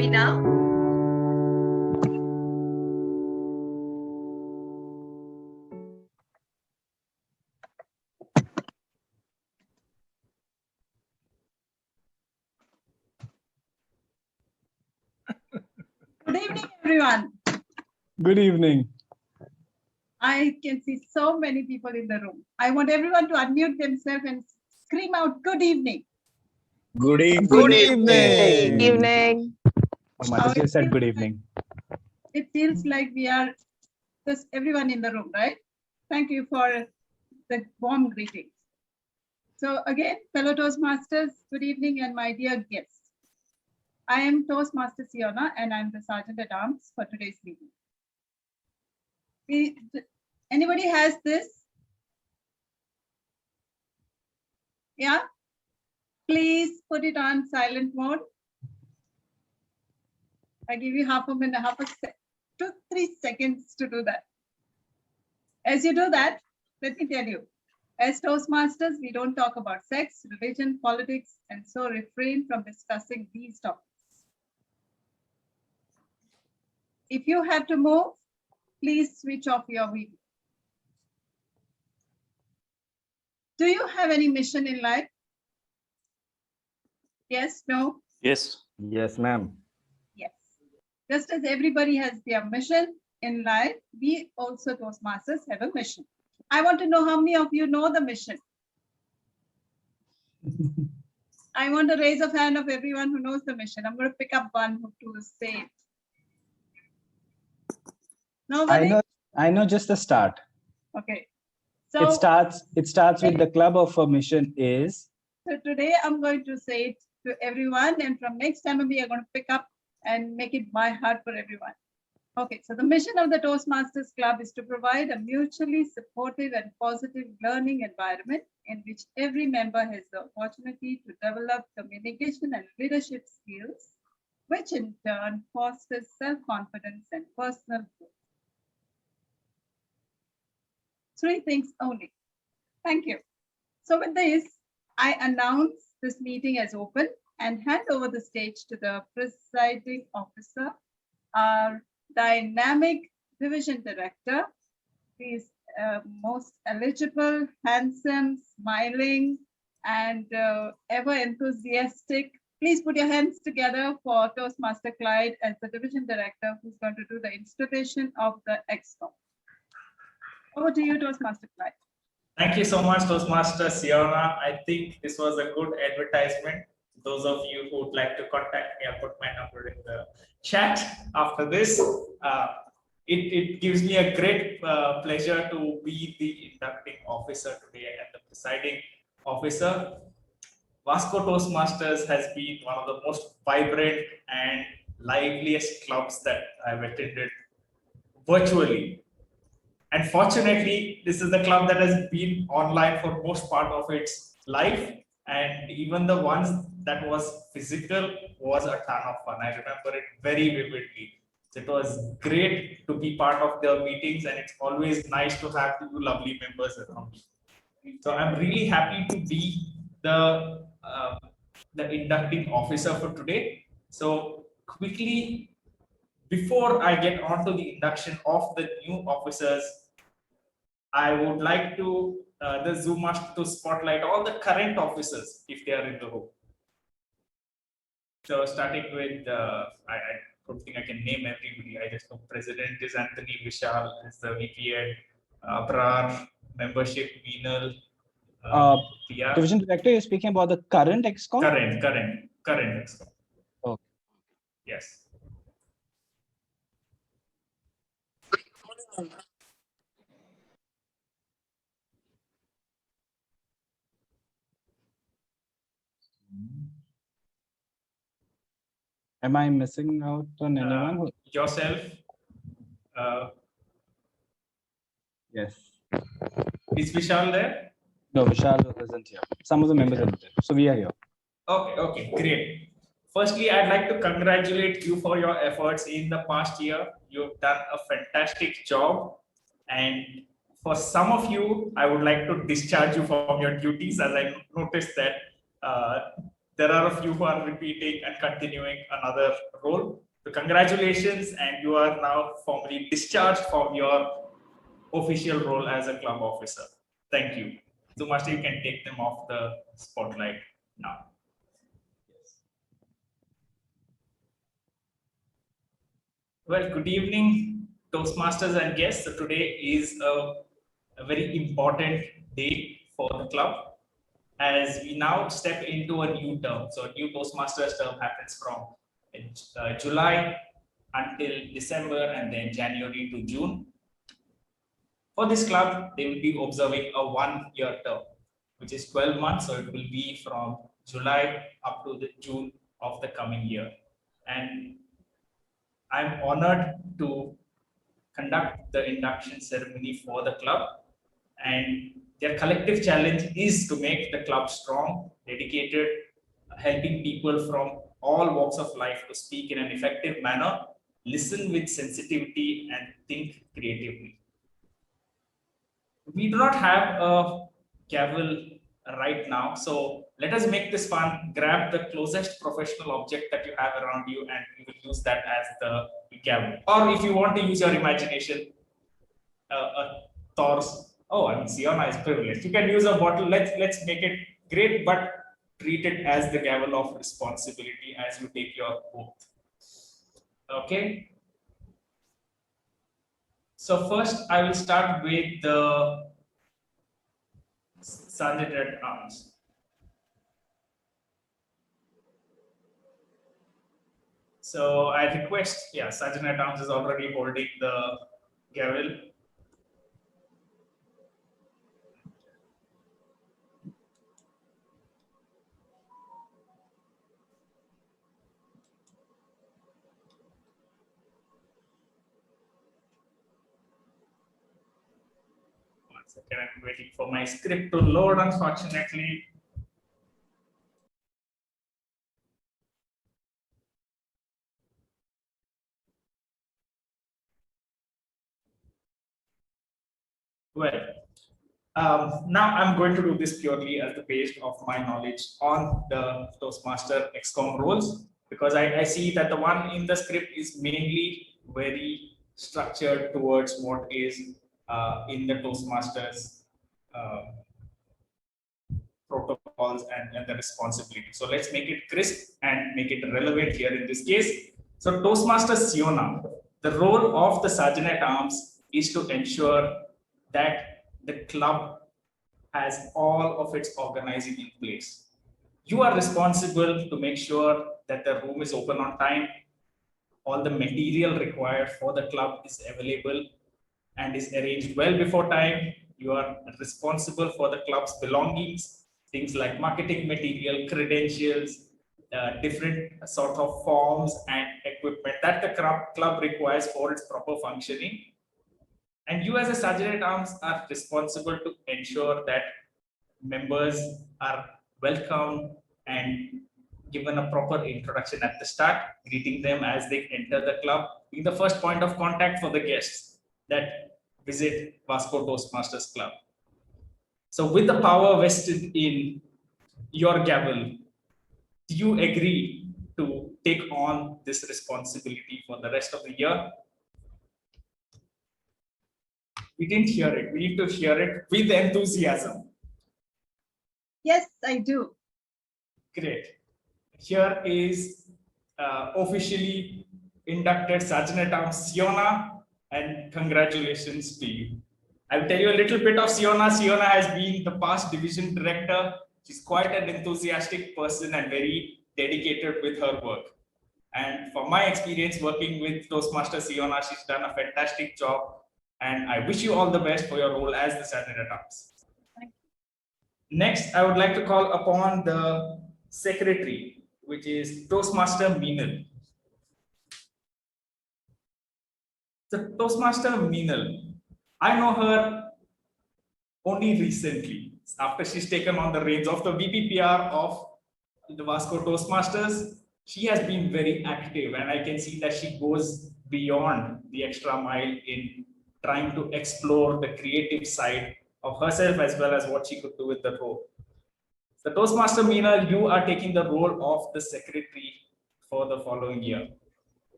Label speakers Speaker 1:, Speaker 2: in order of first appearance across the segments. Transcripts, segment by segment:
Speaker 1: me now?
Speaker 2: Good evening, everyone.
Speaker 3: Good evening.
Speaker 2: I can see so many people in the room. I want everyone to unmute themselves and scream out, good evening.
Speaker 3: Good evening.
Speaker 1: Good evening.
Speaker 4: Evening.
Speaker 3: Mataji said good evening.
Speaker 2: It feels like we are just everyone in the room, right? Thank you for the warm greetings. So again, fellow Toastmasters, good evening and my dear guests. I am Toastmaster Siona and I'm the Sergeant at Arms for today's meeting. Anybody has this? Yeah? Please put it on silent mode. I give you half a minute, 2 3 seconds to do that. As you do that, let me tell you, as Toastmasters, we don't talk about sex, religion, politics, and so refrain from discussing these topics. If you have to move, please switch off your video. Do you have any mission in life? Yes, no?
Speaker 3: Yes. Yes, ma'am.
Speaker 2: Yes. Just as everybody has their mission in life, we also Toastmasters have a mission. I want to know how many of you know the mission. I want to raise a hand of everyone who knows the mission. I'm going to pick up one to say it. Nobody?
Speaker 3: I know just the start.
Speaker 2: Okay. So
Speaker 3: It starts with the club of a mission is.
Speaker 2: So today I'm going to say it to everyone, and from next time we are going to pick up and make it by heart for everyone. Okay, so the mission of the Toastmasters Club is to provide a mutually supportive and positive learning environment in which every member has the opportunity to develop communication and leadership skills, which in turn fosters self-confidence and personal growth. 3 things only. Thank you. So with this, I announce this meeting as open and hand over the stage to the presiding officer, our dynamic division director. He is most eligible, handsome, smiling, and ever enthusiastic. Please put your hands together for Toastmaster Clyde as the division director who's going to do the installation of the XCOM. Over to you, Toastmaster Clyde.
Speaker 5: Thank you so much, Toastmaster Siona. I think this was a good advertisement. Those of you who would like to contact me, I'll put my number in the chat after this. It gives me a great pleasure to be the inducting officer today and the presiding officer. Vasco Toastmasters has been one of the most vibrant and liveliest clubs that I've attended virtually. And fortunately, this is the club that has been online for most part of its life. And even the ones that was physical was a ton of fun. I remember it very vividly. So it was great to be part of the meetings, and it's always nice to have you lovely members around. So I'm really happy to be the inducting officer for today. So quickly, before I get on to the induction of the new officers, I would like to the Zoom master to spotlight all the current officers if they are in the room. So starting with, I don't think I can name everybody. I just know President is Anthony Vishal, is the VP at Abrar, membership Meenal.
Speaker 3: Division director, you're speaking about the current XCOM?
Speaker 5: Current XCOM.
Speaker 3: Okay.
Speaker 5: Yes.
Speaker 3: Am I missing out on anyone?
Speaker 5: Yourself.
Speaker 3: Yes.
Speaker 5: Is Vishal there?
Speaker 3: No, Vishal isn't here. Some of the members are there. So we are here.
Speaker 5: Okay, great. Firstly, I'd like to congratulate you for your efforts in the past year. You've done a fantastic job. And for some of you, I would like to discharge you from your duties, as I noticed that there are a few who are repeating and continuing another role. So congratulations, and you are now formally discharged from your official role as a club officer. Thank you. So Master, you can take them off the spotlight now. Well, good evening, Toastmasters and guests. So today is a very important day for the club, as we now step into a new term. So a new Toastmasters term happens from July until December, and then January to June. For this club, they will be observing a 1-year term, which is 12 months. So it will be from July up to the June of the coming year. And I'm honored to conduct the induction ceremony for the club. And their collective challenge is to make the club strong, dedicated, helping people from all walks of life to speak in an effective manner, listen with sensitivity, and think creatively. We do not have a gavel right now, so let us make this fun. Grab the closest professional object that you have around you, and you will use that as the gavel. Or if you want to use your imagination, Thor's. Oh, I mean, Siona is privileged. You can use a bottle. Let's make it great, but treat it as the gavel of responsibility as you take your oath. Okay. So first, I will start with the Sergeant at Arms. So I request, yeah, Sergeant at Arms is already holding the gavel. One second, I'm waiting for my script to load, unfortunately. Well, now I'm going to do this purely as the base of my knowledge on the Toastmaster XCOM rules, because I see that the one in the script is mainly very structured towards what is in the Toastmasters protocols and the responsibility. So let's make it crisp and make it relevant here in this case. So Toastmaster Siona, the role of the Sergeant at Arms is to ensure that the club has all of its organizing in place. You are responsible to make sure that the room is open on time, all the material required for the club is available and is arranged well before time. You are responsible for the club's belongings, things like marketing material, credentials, different sort of forms and equipment that the club requires for its proper functioning. And you as a Sergeant at Arms are responsible to ensure that members are welcomed and given a proper introduction at the start, greeting them as they enter the club, being the first point of contact for the guests that visit Vasco Toastmasters Club. So with the power vested in your gavel, do you agree to take on this responsibility for the rest of the year? We didn't hear it. We need to hear it with enthusiasm.
Speaker 2: Yes, I do.
Speaker 5: Great. Here is officially inducted Sergeant at Arms Siona, and congratulations to you. I'll tell you a little bit of Siona. Siona has been the past division director. She's quite an enthusiastic person and very dedicated with her work. And from my experience working with Toastmaster Siona, she's done a fantastic job. And I wish you all the best for your role as the Sergeant at Arms. Next, I would like to call upon the secretary, which is Toastmaster Meenal. The Toastmaster Meenal, I know her only recently, after she's taken on the reins of the VPPR of the Vasco Toastmasters. She has been very active, and I can see that she goes beyond the extra mile in trying to explore the creative side of herself as well as what she could do with the role. The Toastmaster Meena, you are taking the role of the secretary for the following year.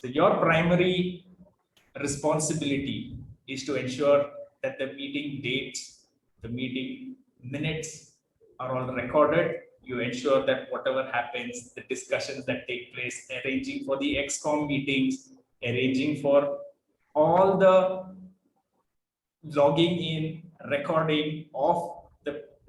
Speaker 5: So your primary responsibility is to ensure that the meeting dates, the meeting minutes are all recorded. You ensure that whatever happens, the discussions that take place, arranging for the XCOM meetings, arranging for all the logging in, recording of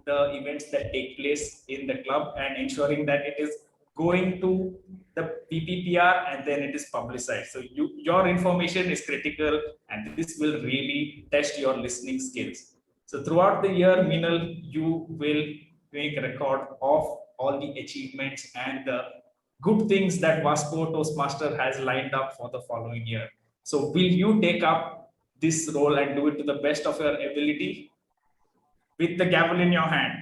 Speaker 5: the events that take place in the club and ensuring that it is going to the PPPR and then it is publicized. So your information is critical and this will really test your listening skills. So throughout the year, Meenal, you will make a record of all the achievements and the good things that Vasco Toastmaster has lined up for the following year. So will you take up this role and do it to the best of your ability with the gavel in your hand?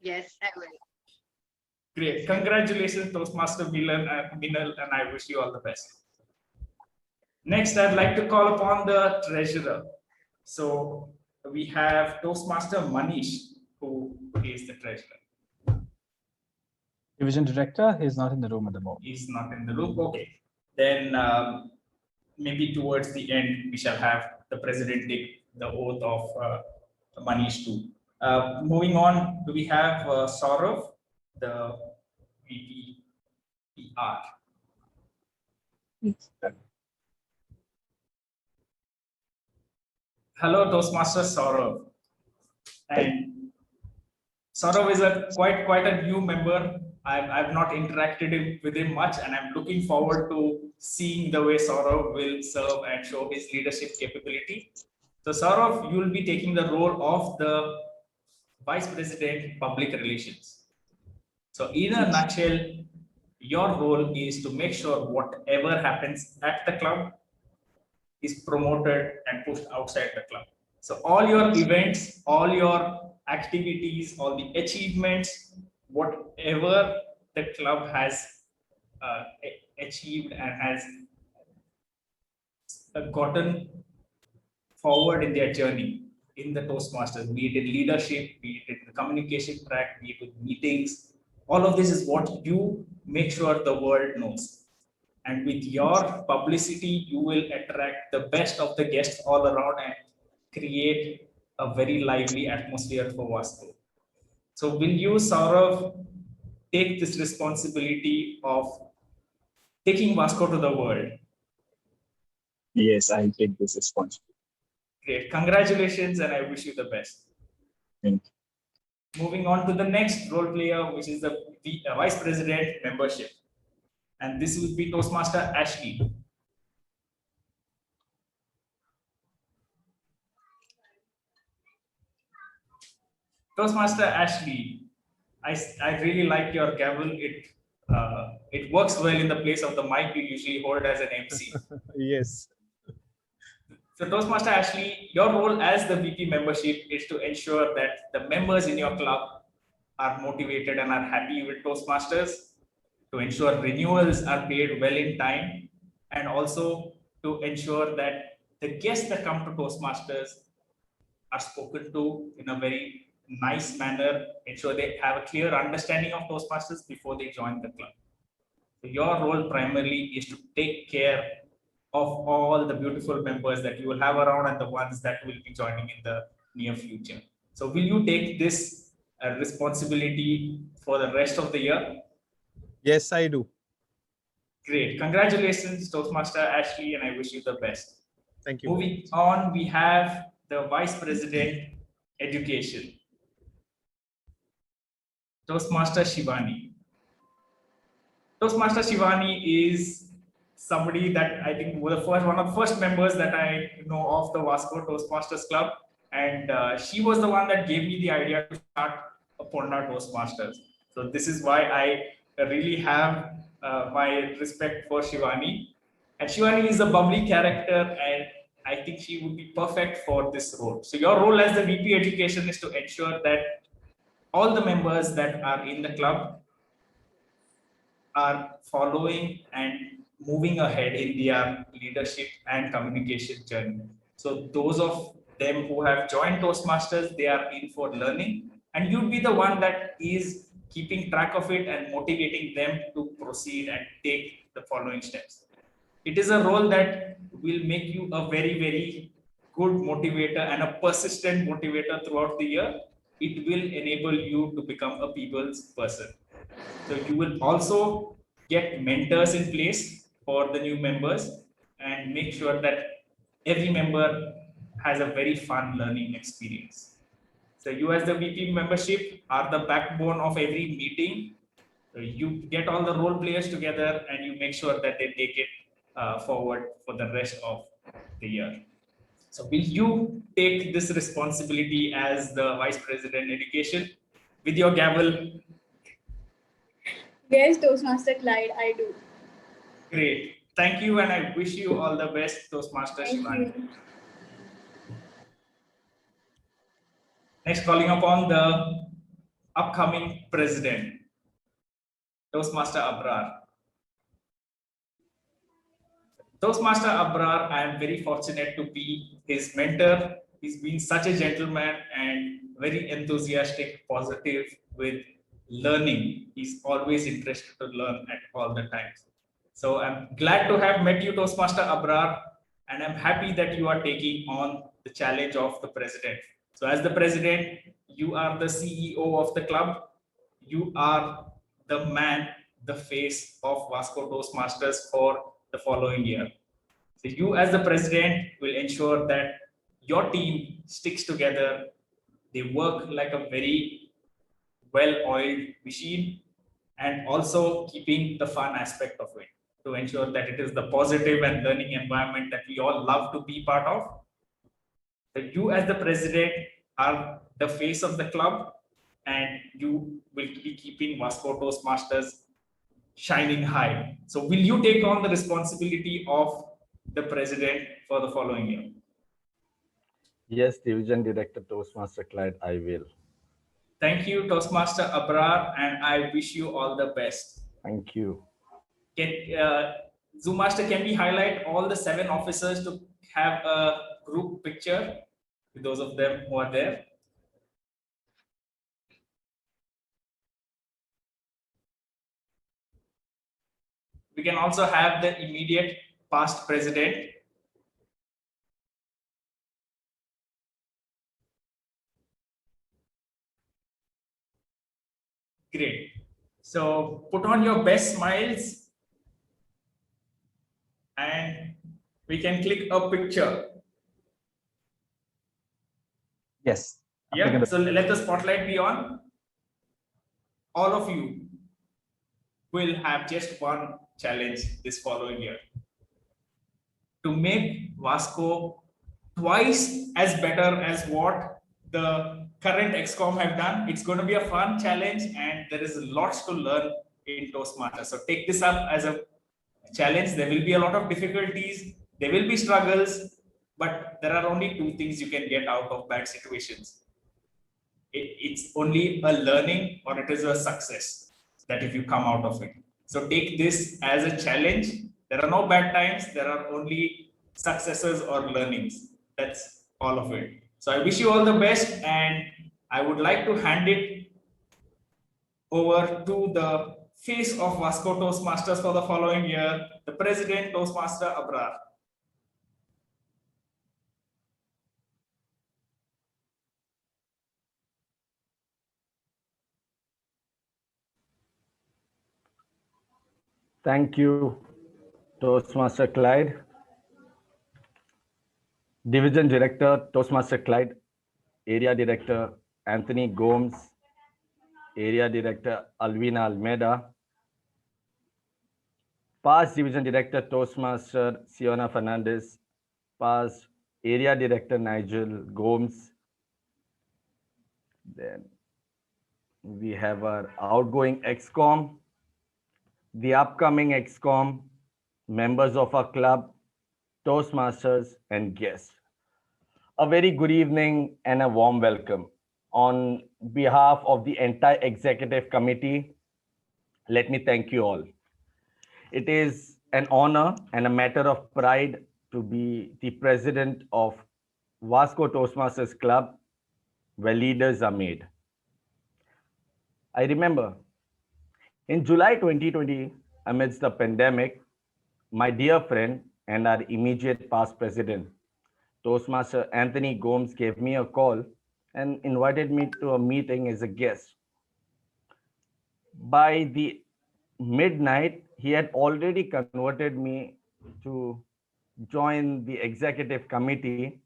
Speaker 1: Yes, I will.
Speaker 5: Great. Congratulations, Toastmaster Meenal, and I wish you all the best. Next, I'd like to call upon the treasurer. So we have Toastmaster Manish, who is the treasurer.
Speaker 3: Division director is not in the room at the moment.
Speaker 5: He's not in the room. Okay. Then maybe towards the end, we shall have the president take the oath of Manish too. Moving on, do we have Saurav, the VPPR? Hello, Toastmaster Saurav. And Saurav is quite a new member. I've not interacted with him much, and I'm looking forward to seeing the way Saurav will serve and show his leadership capability. So Saurav, you will be taking the role of the Vice President Public Relations. So in a nutshell, your role is to make sure whatever happens at the club is promoted and pushed outside the club. So all your events, all your activities, all the achievements, whatever the club has achieved and has gotten forward in their journey in the Toastmasters, be it in leadership, be it in the communication track, be it with meetings, all of this is what you make sure the world knows. And with your publicity, you will attract the best of the guests all around and create a very lively atmosphere for Vasco. So will you, Saurav, take this responsibility of taking Vasco to the world?
Speaker 4: Yes, I'll take this responsibility.
Speaker 5: Great. Congratulations, and I wish you the best.
Speaker 4: Thank you.
Speaker 5: Moving on to the next role player, which is the Vice President membership. And this would be Toastmaster Ashley. Toastmaster Ashley, I really like your gavel. It works well in the place of the mic you usually hold as an MC.
Speaker 4: Yes.
Speaker 5: So Toastmaster Ashley, your role as the VP membership is to ensure that the members in your club are motivated and are happy with Toastmasters, to ensure renewals are paid well in time, and also to ensure that the guests that come to Toastmasters are spoken to in a very nice manner, ensure they have a clear understanding of Toastmasters before they join the club. So your role primarily is to take care of all the beautiful members that you will have around and the ones that will be joining in the near future. So will you take this responsibility for the rest of the year?
Speaker 4: Yes, I do.
Speaker 5: Great. Congratulations, Toastmaster Ashley, and I wish you the best.
Speaker 4: Thank you.
Speaker 5: Moving on, we have the Vice President Education, Toastmaster Shivani. Toastmaster Shivani is somebody that I think was one of the first members that I know of the Vasco Toastmasters Club, and she was the one that gave me the idea to start a Ponda Toastmasters. So this is why I really have my respect for Shivani. And Shivani is a bubbly character, and I think she would be perfect for this role. So your role as the VP Education is to ensure that all the members that are in the club are following and moving ahead in their leadership and communication journey. So those of them who have joined Toastmasters, they are in for learning, and you'd be the one that is keeping track of it and motivating them to proceed and take the following steps. It is a role that will make you a very, very good motivator and a persistent motivator throughout the year. It will enable you to become a people's person. So you will also get mentors in place for the new members and make sure that every member has a very fun learning experience. So you as the VP membership are the backbone of every meeting. So you get all the role players together and you make sure that they take it forward for the rest of the year. So will you take this responsibility as the Vice President Education with your gavel?
Speaker 1: Yes, Toastmaster Clyde, I do.
Speaker 5: Great. Thank you, and I wish you all the best, Toastmasters.
Speaker 1: Thank you.
Speaker 5: Next, calling upon the upcoming president, Toastmaster Abrar. Toastmaster Abrar, I am very fortunate to be his mentor. He's been such a gentleman and very enthusiastic, positive with learning. He's always interested to learn at all the times. So I'm glad to have met you, Toastmaster Abrar, and I'm happy that you are taking on the challenge of the president. So as the president, you are the CEO of the club. You are the man, the face of Vasco Toastmasters for the following year. So you as the president will ensure that your team sticks together. They work like a very well-oiled machine, and also keeping the fun aspect of it to ensure that it is the positive and learning environment that we all love to be part of. So you as the president are the face of the club, and you will be keeping Vasco Toastmasters shining high. So will you take on the responsibility of the president for the following year?
Speaker 6: Yes, Division Director Toastmaster Clyde, I will.
Speaker 5: Thank you, Toastmaster Abrar, and I wish you all the best.
Speaker 6: Thank you.
Speaker 5: Zoom Master, can we highlight all the 7 officers to have a group picture with those of them who are there? We can also have the immediate past president. Great. So put on your best smiles and we can click a picture.
Speaker 3: Yes.
Speaker 5: Yeah, so let the spotlight be on. All of you will have just one challenge this following year: to make Vasco twice as better as what the current XCOM have done. It's going to be a fun challenge and there is lots to learn in Toastmasters. So take this up as a challenge. There will be a lot of difficulties, there will be struggles, but there are only 2 things you can get out of bad situations. It's only a learning or it is a success that if you come out of it. So take this as a challenge. There are no bad times, there are only successes or learnings. That's all of it. So I wish you all the best, and I would like to hand it over to the face of Vasco Toastmasters for the following year, the President, Toastmaster Abrar.
Speaker 6: Thank you, Toastmaster Clyde. Division Director, Toastmaster Clyde. Area Director, Anthony Gomes. Area Director, Alvina Almeida. Past Division Director, Toastmaster Siona Fernandez. Past Area Director, Nigel Gomes. Then we have our outgoing XCOM, the upcoming XCOM, members of our club, Toastmasters, and guests. A very good evening and a warm welcome. On behalf of the entire executive committee, let me thank you all. It is an honor and a matter of pride to be the president of Vasco Toastmasters Club, where leaders are made. I remember In July 2020, amidst the pandemic, my dear friend and our immediate past president, Toastmaster Anthony Gomes, gave me a call and invited me to a meeting as a guest. By the midnight, he had already converted me to join the executive committee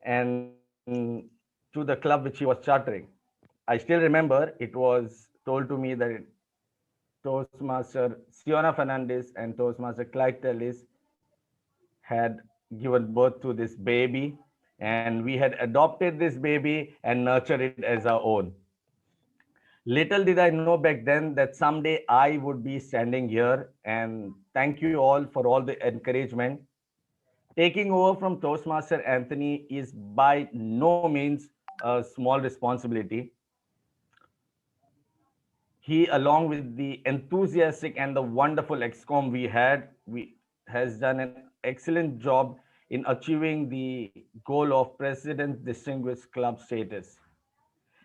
Speaker 6: and to the club which he was chartering. I still remember it was told to me that Toastmaster Siona Fernandez and Toastmaster Clyde Tellis had given birth to this baby, and we had adopted this baby and nurtured it as our own. Little did I know back then that someday I would be standing here, and thank you all for all the encouragement. Taking over from Toastmaster Anthony is by no means a small responsibility. He, along with the enthusiastic and the wonderful XCOM we has done an excellent job in achieving the goal of President's Distinguished Club status.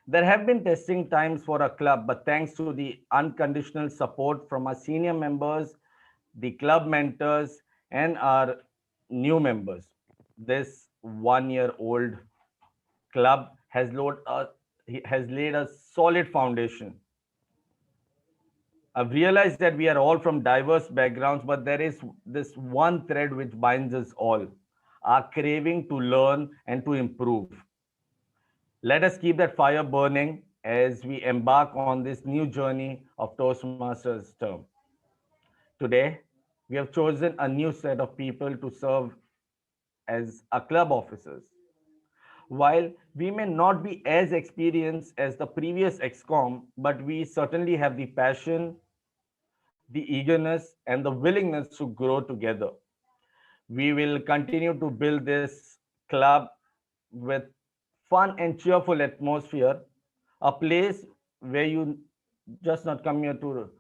Speaker 6: There have been testing times for a club, but thanks to the unconditional support from our senior members, the club mentors, and our new members, this 1-year-old club has laid a solid foundation. I've realized that we are all from diverse backgrounds, but there is this one thread which binds us all, our craving to learn and to improve. Let us keep that fire burning as we embark on this new journey of Toastmasters term. Today, we have chosen a new set of people to serve as our club officers. While we may not be as experienced as the previous XCOM, but we certainly have the passion, the eagerness, and the willingness to grow together. We will continue to build this club with fun and cheerful atmosphere, a place where you just not come here to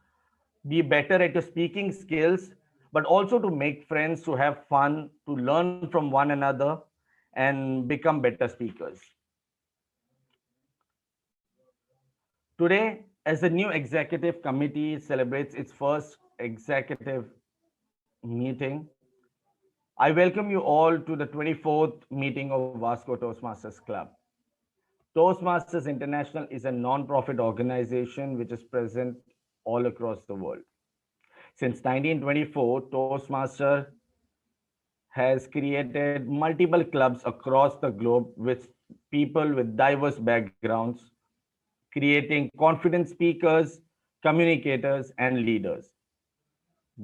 Speaker 6: be better at your speaking skills, but also to make friends, to have fun, to learn from one another, and become better speakers. Today, as the new executive committee celebrates its first executive meeting, I welcome you all to the 24th meeting of Vasco Toastmasters Club. Toastmasters International is a non-profit organization which is present all across the world. Since 1924, Toastmaster has created multiple clubs across the globe with people with diverse backgrounds, creating confident speakers, communicators, and leaders.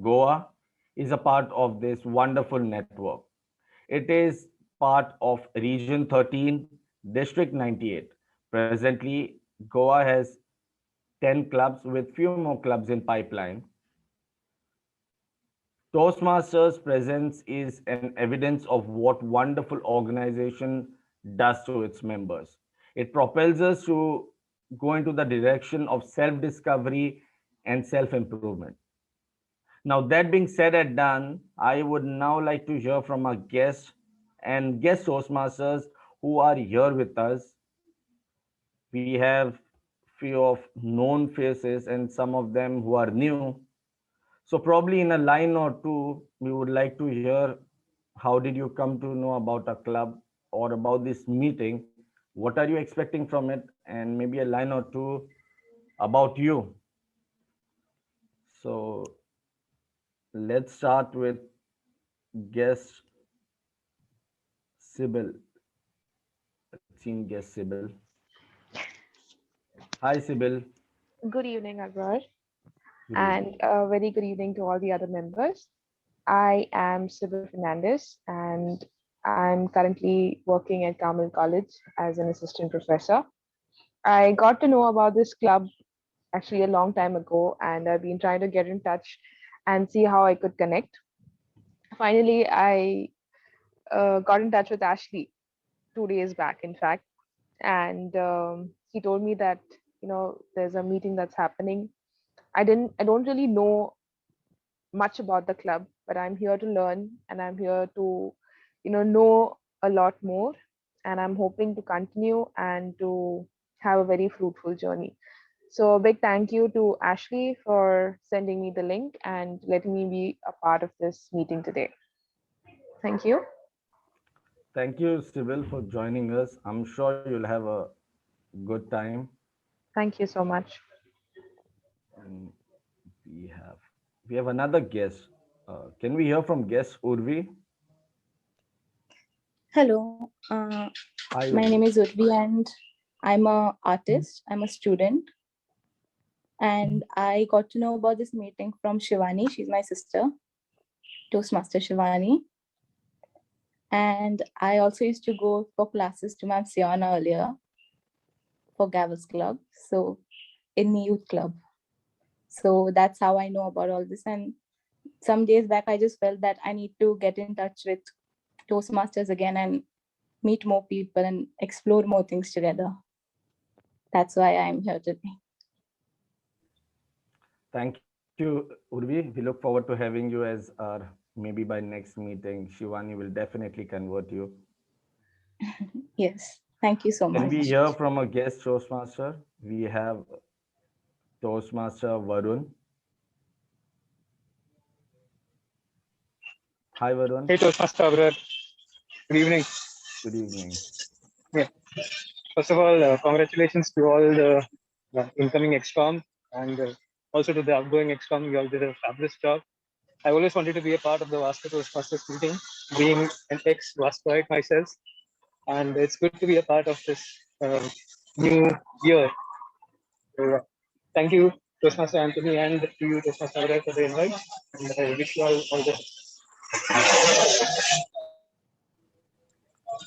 Speaker 6: Goa is a part of this wonderful network. It is part of Region 13, District 98. Presently, Goa has 10 clubs with few more clubs in pipeline. Toastmasters presence is an evidence of what wonderful organization does to its members. It propels us to go into the direction of self-discovery and self-improvement. Now, that being said and done, I would now like to hear from our guests and guest Toastmasters who are here with us. We have few of known faces and some of them who are new. So probably in a line or two, we would like to hear how did you come to know about a club or about this meeting? What are you expecting from it? And maybe a line or two about you. So let's start with guest Sybil. Let's see, guest Sybil. Hi, Sybil.
Speaker 7: Good evening, Agrar,
Speaker 6: Good
Speaker 7: and
Speaker 6: evening.
Speaker 7: a very good evening to all the other members. I am Sybil Fernandez, and I'm currently working at Carmel College as an assistant professor. I got to know about this club actually a long time ago, and I've been trying to get in touch and see how I could connect. Finally, I got in touch with Ashley 2 days back, in fact, and he told me that there's a meeting that's happening. I don't really know much about the club, but I'm here to learn and I'm here to, know a lot more. And I'm hoping to continue and to have a very fruitful journey. So a big thank you to Ashley for sending me the link and letting me be a part of this meeting today. Thank you.
Speaker 6: Thank you, Sybil, for joining us. I'm sure you'll have a good time.
Speaker 7: Thank you so much.
Speaker 6: And we have another guest. Can we hear from guest Urvi?
Speaker 1: Hello,
Speaker 6: Hi,
Speaker 1: my
Speaker 6: Urvi.
Speaker 1: name is Urvi and I'm a artist. I'm a student, and I got to know about this meeting from Shivani. She's my sister, Toastmaster Shivani. And I also used to go for classes to Ma'am Siana earlier for Gavels Club, so in the youth club. So that's how I know about all this. And some days back, I just felt that I need to get in touch with Toastmasters again and meet more people and explore more things together. That's why I'm here today.
Speaker 6: Thank you, Urvi. We look forward to having you as our, maybe by next meeting, Shivani will definitely convert you.
Speaker 1: Yes, thank you so
Speaker 6: Can
Speaker 1: much.
Speaker 6: we hear from a guest Toastmaster? We have Toastmaster Varun. Hi, Varun.
Speaker 8: Hey, Toastmaster Varun. Good evening.
Speaker 6: Good evening.
Speaker 8: Yeah. First of all, congratulations to all the incoming XCOM and also to the outgoing XCOM. You all did a fabulous job. I always wanted to be a part of the Vasco Toastmasters meeting, being an ex-Vascoite myself. And it's good to be a part of this new year. So, thank you, Toastmaster Anthony, and to you, Toastmaster Varun, for the invite. And I wish you all the best.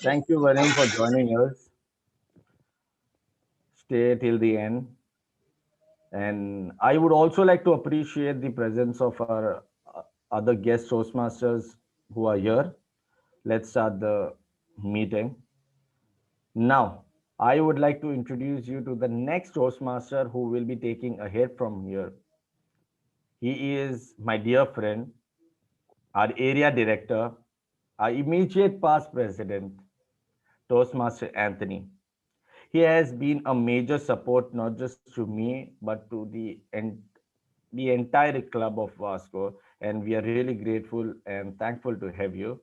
Speaker 6: Thank you, Varun, for joining us. Stay till the end. And I would also like to appreciate the presence of our other guest Toastmasters who are here. Let's start the meeting. Now, I would like to introduce you to the next Toastmaster who will be taking a hit from here. He is my dear friend, our area director, our immediate past president, Toastmaster Anthony. He has been a major support not just to me but to the entire club of Vasco, and we are really grateful and thankful to have you.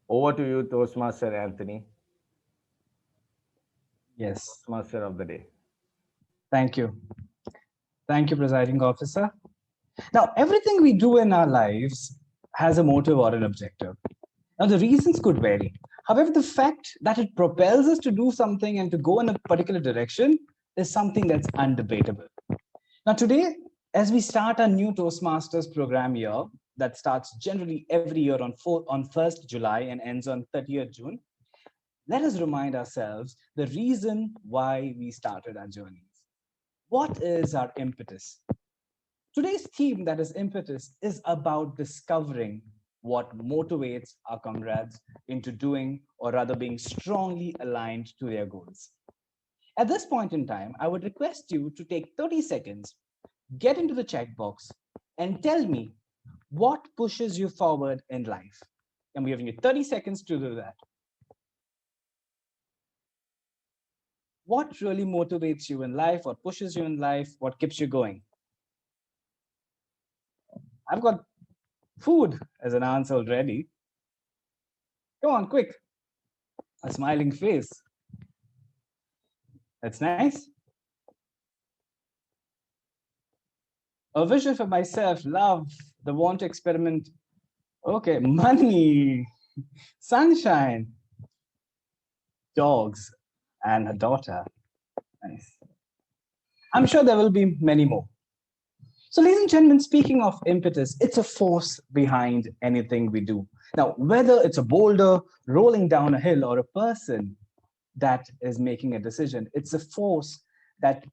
Speaker 6: Over to you, Toastmaster Anthony.
Speaker 3: Yes.
Speaker 6: Toastmaster of the day.
Speaker 3: Thank you. Thank you, presiding officer. Now, everything we do in our lives has a motive or an objective. Now, the reasons could vary. However, the fact that it propels us to do something and to go in a particular direction is something that's undebatable. Now, today, as we start our new Toastmasters program year that starts generally every year on 1st July and ends on 30th June, let us remind ourselves the reason why we started our journeys. What is our impetus? Today's theme, that is impetus, is about discovering what motivates our comrades into doing, or rather being strongly aligned to their goals. At this point in time, I would request you to take 30 seconds, get into the chat box, and tell me what pushes you forward in life. I'm giving you 30 seconds to do that. What really motivates you in life? What pushes you in life? What keeps you going? I've got food as an answer already. Come on, quick. A smiling face. That's nice. A vision for myself, love, the want to experiment. Okay, money, sunshine, dogs, and a daughter. Nice. I'm sure there will be many more. So, ladies and gentlemen, speaking of impetus, it's a force behind anything we do. Now, whether it's a boulder rolling down a hill or a person that is making a decision, it's a force that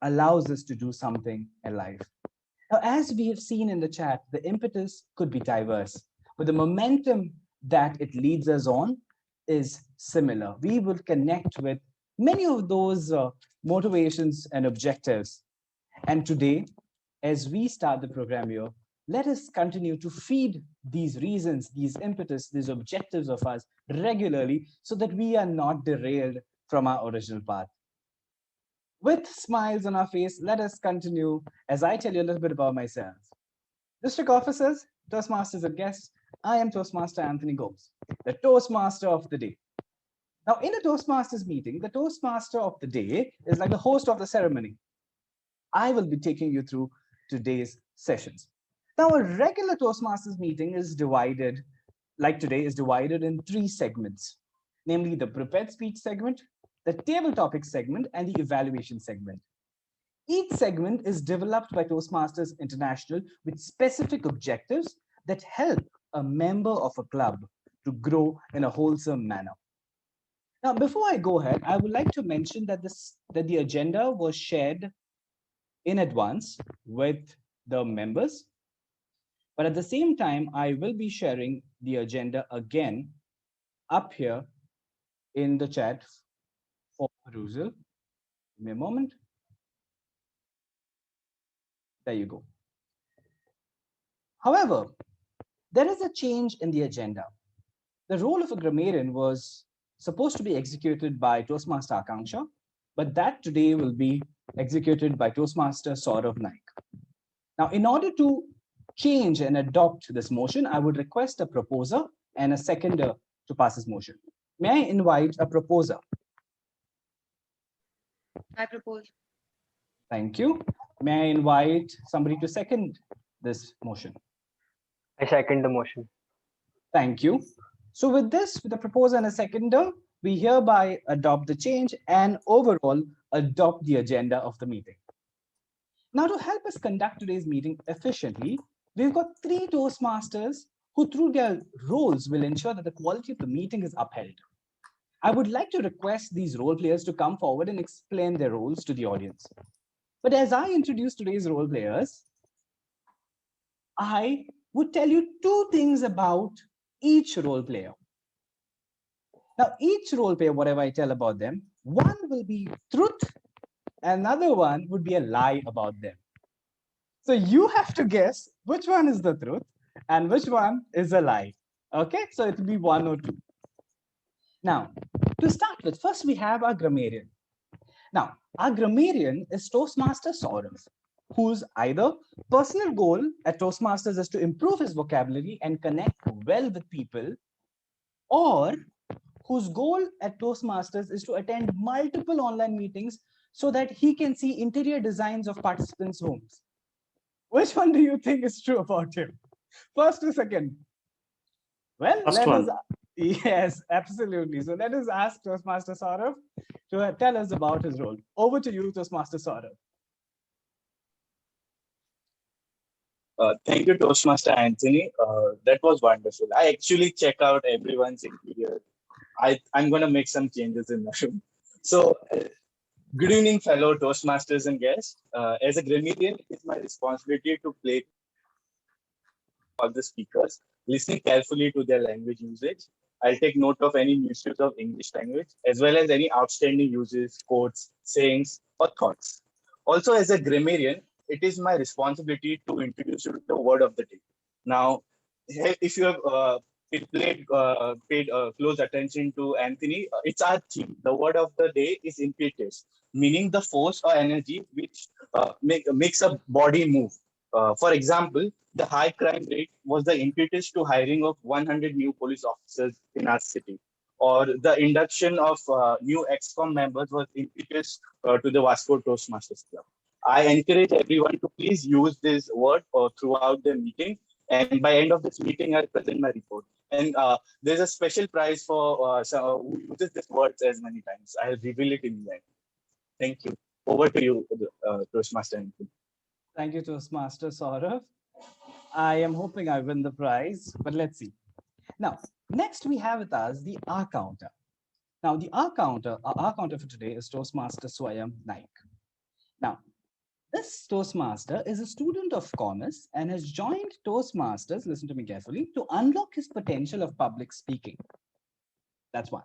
Speaker 3: allows us to do something in life. Now, as we have seen in the chat, the impetus could be diverse, but the momentum that it leads us on is similar. We will connect with many of those motivations and objectives. And today, as we start the program here, let us continue to feed these reasons, these impetus, these objectives of us regularly so that we are not derailed from our original path. with smiles on our face, let us continue as I tell you a little bit about myself. District officers, Toastmasters and guests, I am Toastmaster Anthony Gomes, the Toastmaster of the day. Now, in a Toastmasters meeting, the Toastmaster of the day is like the host of the ceremony. I will be taking you through today's sessions. Now, a regular Toastmasters meeting is divided, like today, is divided in 3 segments, namely the prepared speech segment, the table topic segment, and the evaluation segment. Each segment is developed by Toastmasters International with specific objectives that help a member of a club to grow in a wholesome manner. Now, before I go ahead, I would like to mention that the agenda was shared in advance with the members. But at the same time, I will be sharing the agenda again up here in the chat for perusal. Give me a moment. There you go. However, there is a change in the agenda. The role of a grammarian was supposed to be executed by Toastmaster Akanksha, but that today will be executed by Toastmaster Saurav Naik. Now, in order to change and adopt this motion, I would request a proposer and a seconder to pass this motion. May I invite a proposer?
Speaker 9: I propose.
Speaker 3: Thank you. May I invite somebody to second this motion?
Speaker 10: I second the motion.
Speaker 3: Thank you. So with this, with a proposer and a seconder, we hereby adopt the change and overall adopt the agenda of the meeting. Now, to help us conduct today's meeting efficiently, we've got 3 Toastmasters who through their roles will ensure that the quality of the meeting is upheld. I would like to request these role players to come forward and explain their roles to the audience. But as I introduce today's role players, I would tell you 2 things about each role player. Now, each role player, whatever I tell about them, one will be truth, another one would be a lie about them. So you have to guess which one is the truth and which one is a lie. Okay, so it will be 1 or 2. Now, to start with, first we have our grammarian. Now, our grammarian is Toastmaster Saurav, whose either personal goal at Toastmasters is to improve his vocabulary and connect well with people, or whose goal at Toastmasters is to attend multiple online meetings so that he can see interior designs of participants' homes. Which one do you think is true about him? First or second? Well, yes, absolutely. So let us ask Toastmaster Saurav to tell us about his role. Over to you, Toastmaster Saurav.
Speaker 4: Thank you, Toastmaster Anthony. That was wonderful. I actually check out everyone's interior. I'm going to make some changes in the room. So, good evening, fellow Toastmasters and guests. As a grammarian, it's my responsibility to play all the speakers, listening carefully to their language usage. I'll take note of any misuse of English language, as well as any outstanding uses, quotes, sayings, or thoughts. Also, as a grammarian, it is my responsibility to introduce you to the word of the day. Now, if you have paid close attention to Anthony, it's our theme. The word of the day is impetus, meaning the force or energy which makes a body move. For example, the high crime rate was the impetus to hiring of 100 new police officers in our city, or the induction of new ExCom members was impetus to the Vasco Toastmasters Club. I encourage everyone to please use this word throughout the meeting. And by end of this meeting, I'll present my report. And there's a special prize for who uses this word as many times. I'll reveal it in the end. Thank you. Over to you, Toastmaster.
Speaker 3: Thank you, Toastmaster Saurav. I am hoping I win the prize, but let's see. Now, next we have with us the R counter. Now, the R counter for today is Toastmaster Swayam Naik. Now, this Toastmaster is a student of commerce and has joined Toastmasters, listen to me carefully, to unlock his potential of public speaking. That's one.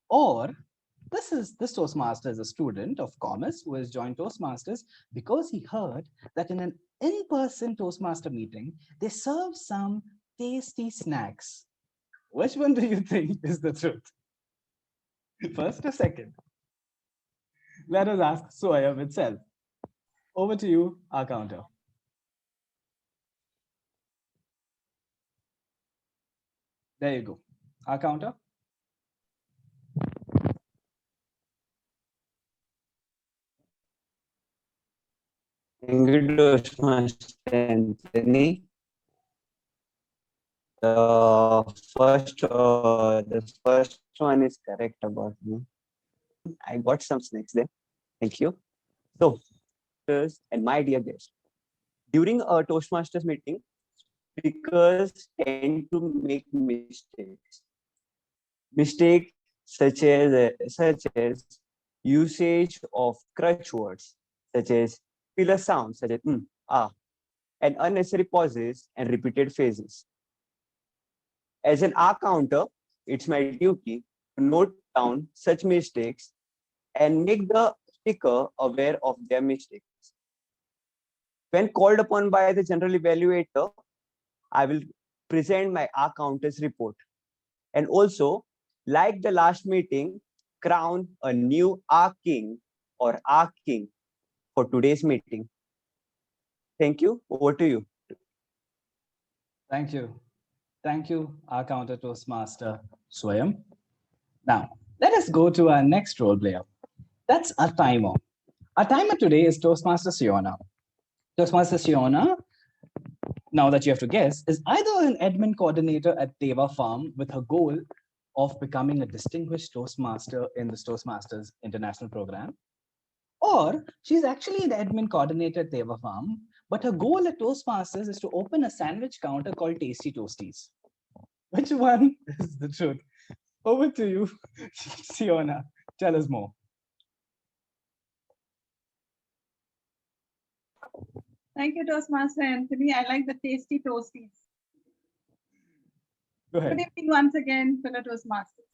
Speaker 3: Or this Toastmaster is a student of commerce who has joined Toastmasters because he heard that in an in-person Toastmaster meeting, they serve some tasty snacks. Which one do you think is the truth? First or second? Let us ask Swayam itself. Over to you, our counter. There you go. Our counter.
Speaker 10: Thank you, Toastmaster Anthony. The first one is correct about me. I got some snacks there. Thank you. So, and my dear guest, during a Toastmasters meeting, speakers tend to make mistakes. Mistakes such as usage of crutch words, such as filler sounds, such as and unnecessary pauses and repeated phases. As an R counter, it's my duty to note down such mistakes and make the speaker aware of their mistakes. When called upon by the general evaluator, I will present my R counter's report. And also, like the last meeting, crown a new R king or R king for today's meeting. Thank you. Over to you.
Speaker 3: Thank you. Thank you, our counter Toastmaster Swayam. Now, let us go to our next role player. That's our timer. Our timer today is Toastmaster Siona. Toastmaster Siona, now that you have to guess, is either an admin coordinator at Teva Farm with her goal of becoming a distinguished Toastmaster in the Toastmasters International Program, or she's actually the admin coordinator at Teva Farm, but her goal at Toastmasters is to open a sandwich counter called Tasty Toasties. Which one is the truth? Over to you, Siona. Tell us more.
Speaker 2: Thank you, Toastmaster Anthony. I like the tasty toasties.
Speaker 3: Go ahead.
Speaker 2: Good evening once again, fellow Toastmasters.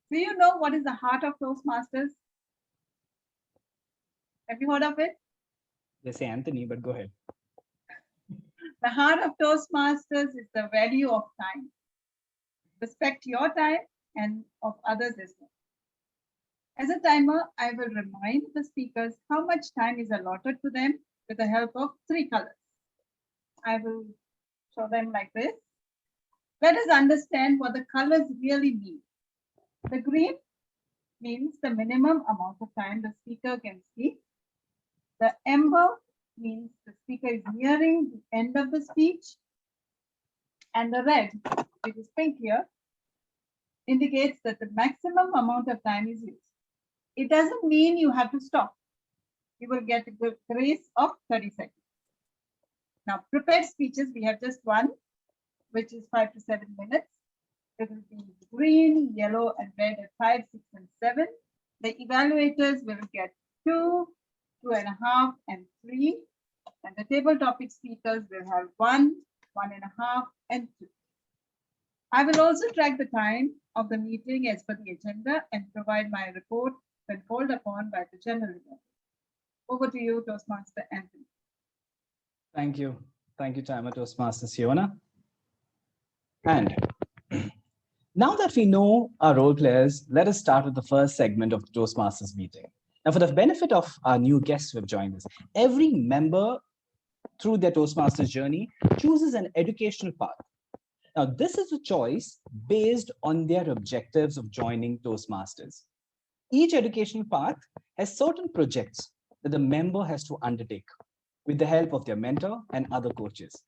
Speaker 2: Do you know what is the heart of Toastmasters? Have you heard of it?
Speaker 3: They say Anthony, but go ahead.
Speaker 2: The heart of Toastmasters is the value of time. Respect your time and of others as well. As a timer, I will remind the speakers how much time is allotted to them with the help of 3 colors. I will show them like this. Let us understand what the colors really mean. The green means the minimum amount of time the speaker can speak. The amber means the speaker is nearing the end of the speech. And the red, which is pink here, indicates that the maximum amount of time is used. It doesn't mean you have to stop. You will get a grace of 30 seconds. Now, prepared speeches, we have just one, which is 5 to 7 minutes. It will be green, yellow, and red at 5, 6, and 7. The evaluators will get 2, 2.5, and 3. And the table topic speakers will have 1, 1.5, and 2. I will also track the time of the meeting as per the agenda and provide my report when called upon by the general evaluator. Over to you, Toastmaster Anthony.
Speaker 3: Thank you. Thank you, timer Toastmaster Siona. And now that we know our role players, let us start with the first segment of the Toastmasters meeting. Now, for the benefit of our new guests who have joined us, every member through their Toastmasters journey chooses an educational path. Now, this is a choice based on their objectives of joining Toastmasters. Each educational path has certain projects that the member has to undertake with the help of their mentor and other coaches.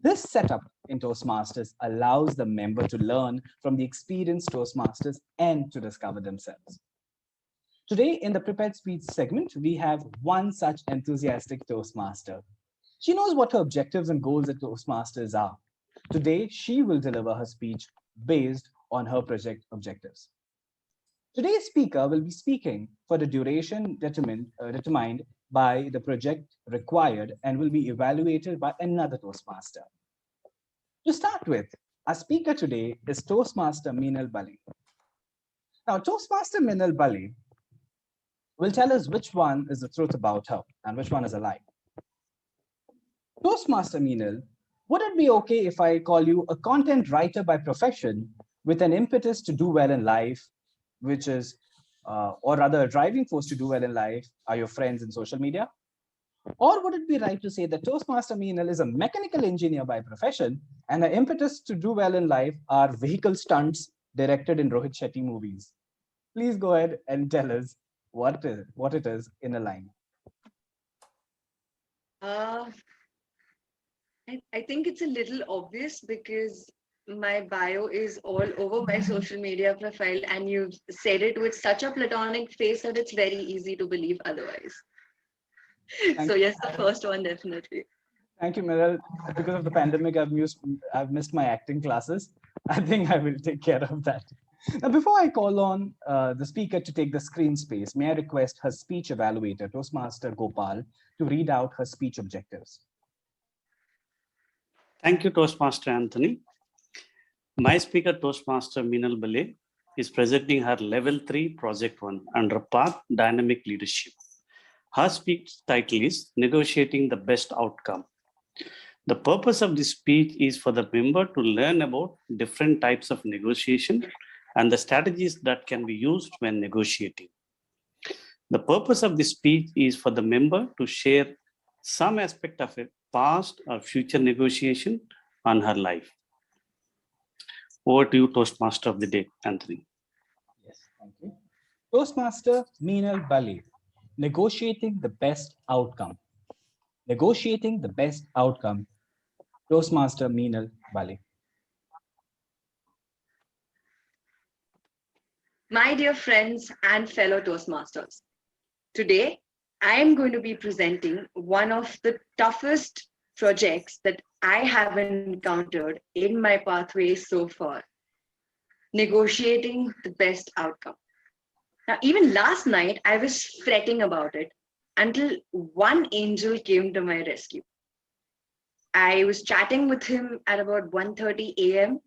Speaker 3: This setup in Toastmasters allows the member to learn from the experienced Toastmasters and to discover themselves. Today, in the prepared speech segment, we have one such enthusiastic Toastmaster. She knows what her objectives and goals at Toastmasters are. Today, she will deliver her speech based on her project objectives. Today's speaker will be speaking for the duration determined by the project required and will be evaluated by another Toastmaster. To start with, our speaker today is Toastmaster Meenal Bali. Now, Toastmaster Meenal Bali will tell us which one is the truth about her and which one is a lie. Toastmaster Meenal, would it be okay if I call you a content writer by profession with an impetus to do well in life, which is or rather a driving force to do well in life are your friends in social media? Or would it be right to say that Toastmaster Meenal is a mechanical engineer by profession and the impetus to do well in life are vehicle stunts directed in Rohit Shetty movies? Please go ahead and tell us what it is in a line.
Speaker 9: I think it's a little obvious because my bio is all over my social media profile, and you've said it with such a platonic face that it's very easy to believe otherwise. So yes, the first one definitely.
Speaker 3: Thank you, Meral. Because of the pandemic, I've missed my acting classes. I think I will take care of that. Now, before I call on the speaker to take the screen space, may I request her speech evaluator, Toastmaster Gopal, to read out her speech objectives.
Speaker 11: Thank you, Toastmaster Anthony. My speaker, Toastmaster Meenal Bale, is presenting her Level 3 Project 1 under Path Dynamic Leadership. Her speech title is Negotiating the Best Outcome. The purpose of this speech is for the member to learn about different types of negotiation and the strategies that can be used when negotiating. The purpose of this speech is for the member to share some aspect of a past or future negotiation on her life. Over to you, Toastmaster of the day, Anthony.
Speaker 3: Yes, thank you. Toastmaster Meenal Bale, negotiating the best outcome. Negotiating the best outcome. Toastmaster Meenal Bale.
Speaker 9: My dear friends and fellow Toastmasters, today I am going to be presenting one of the toughest projects that I have encountered in my pathway so far, negotiating the best outcome. Now, even last night, I was fretting about it until one angel came to my rescue. I was chatting with him at about 1:30 a.m.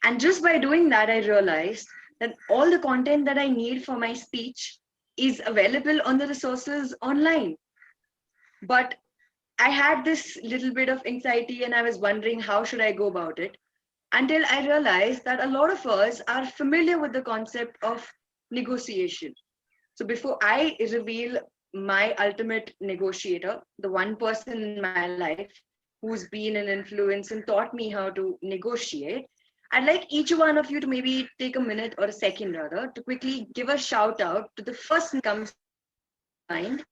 Speaker 9: And just by doing that, I realized that all the content that I need for my speech is available on the resources online. But I had this little bit of anxiety and I was wondering how should I go about it until I realized that a lot of us are familiar with the concept of negotiation. So before I reveal my ultimate negotiator, the one person in my life who's been an influence and taught me how to negotiate, I'd like each one of you to maybe take a minute or a second rather to quickly give a shout out to the first name that comes to mind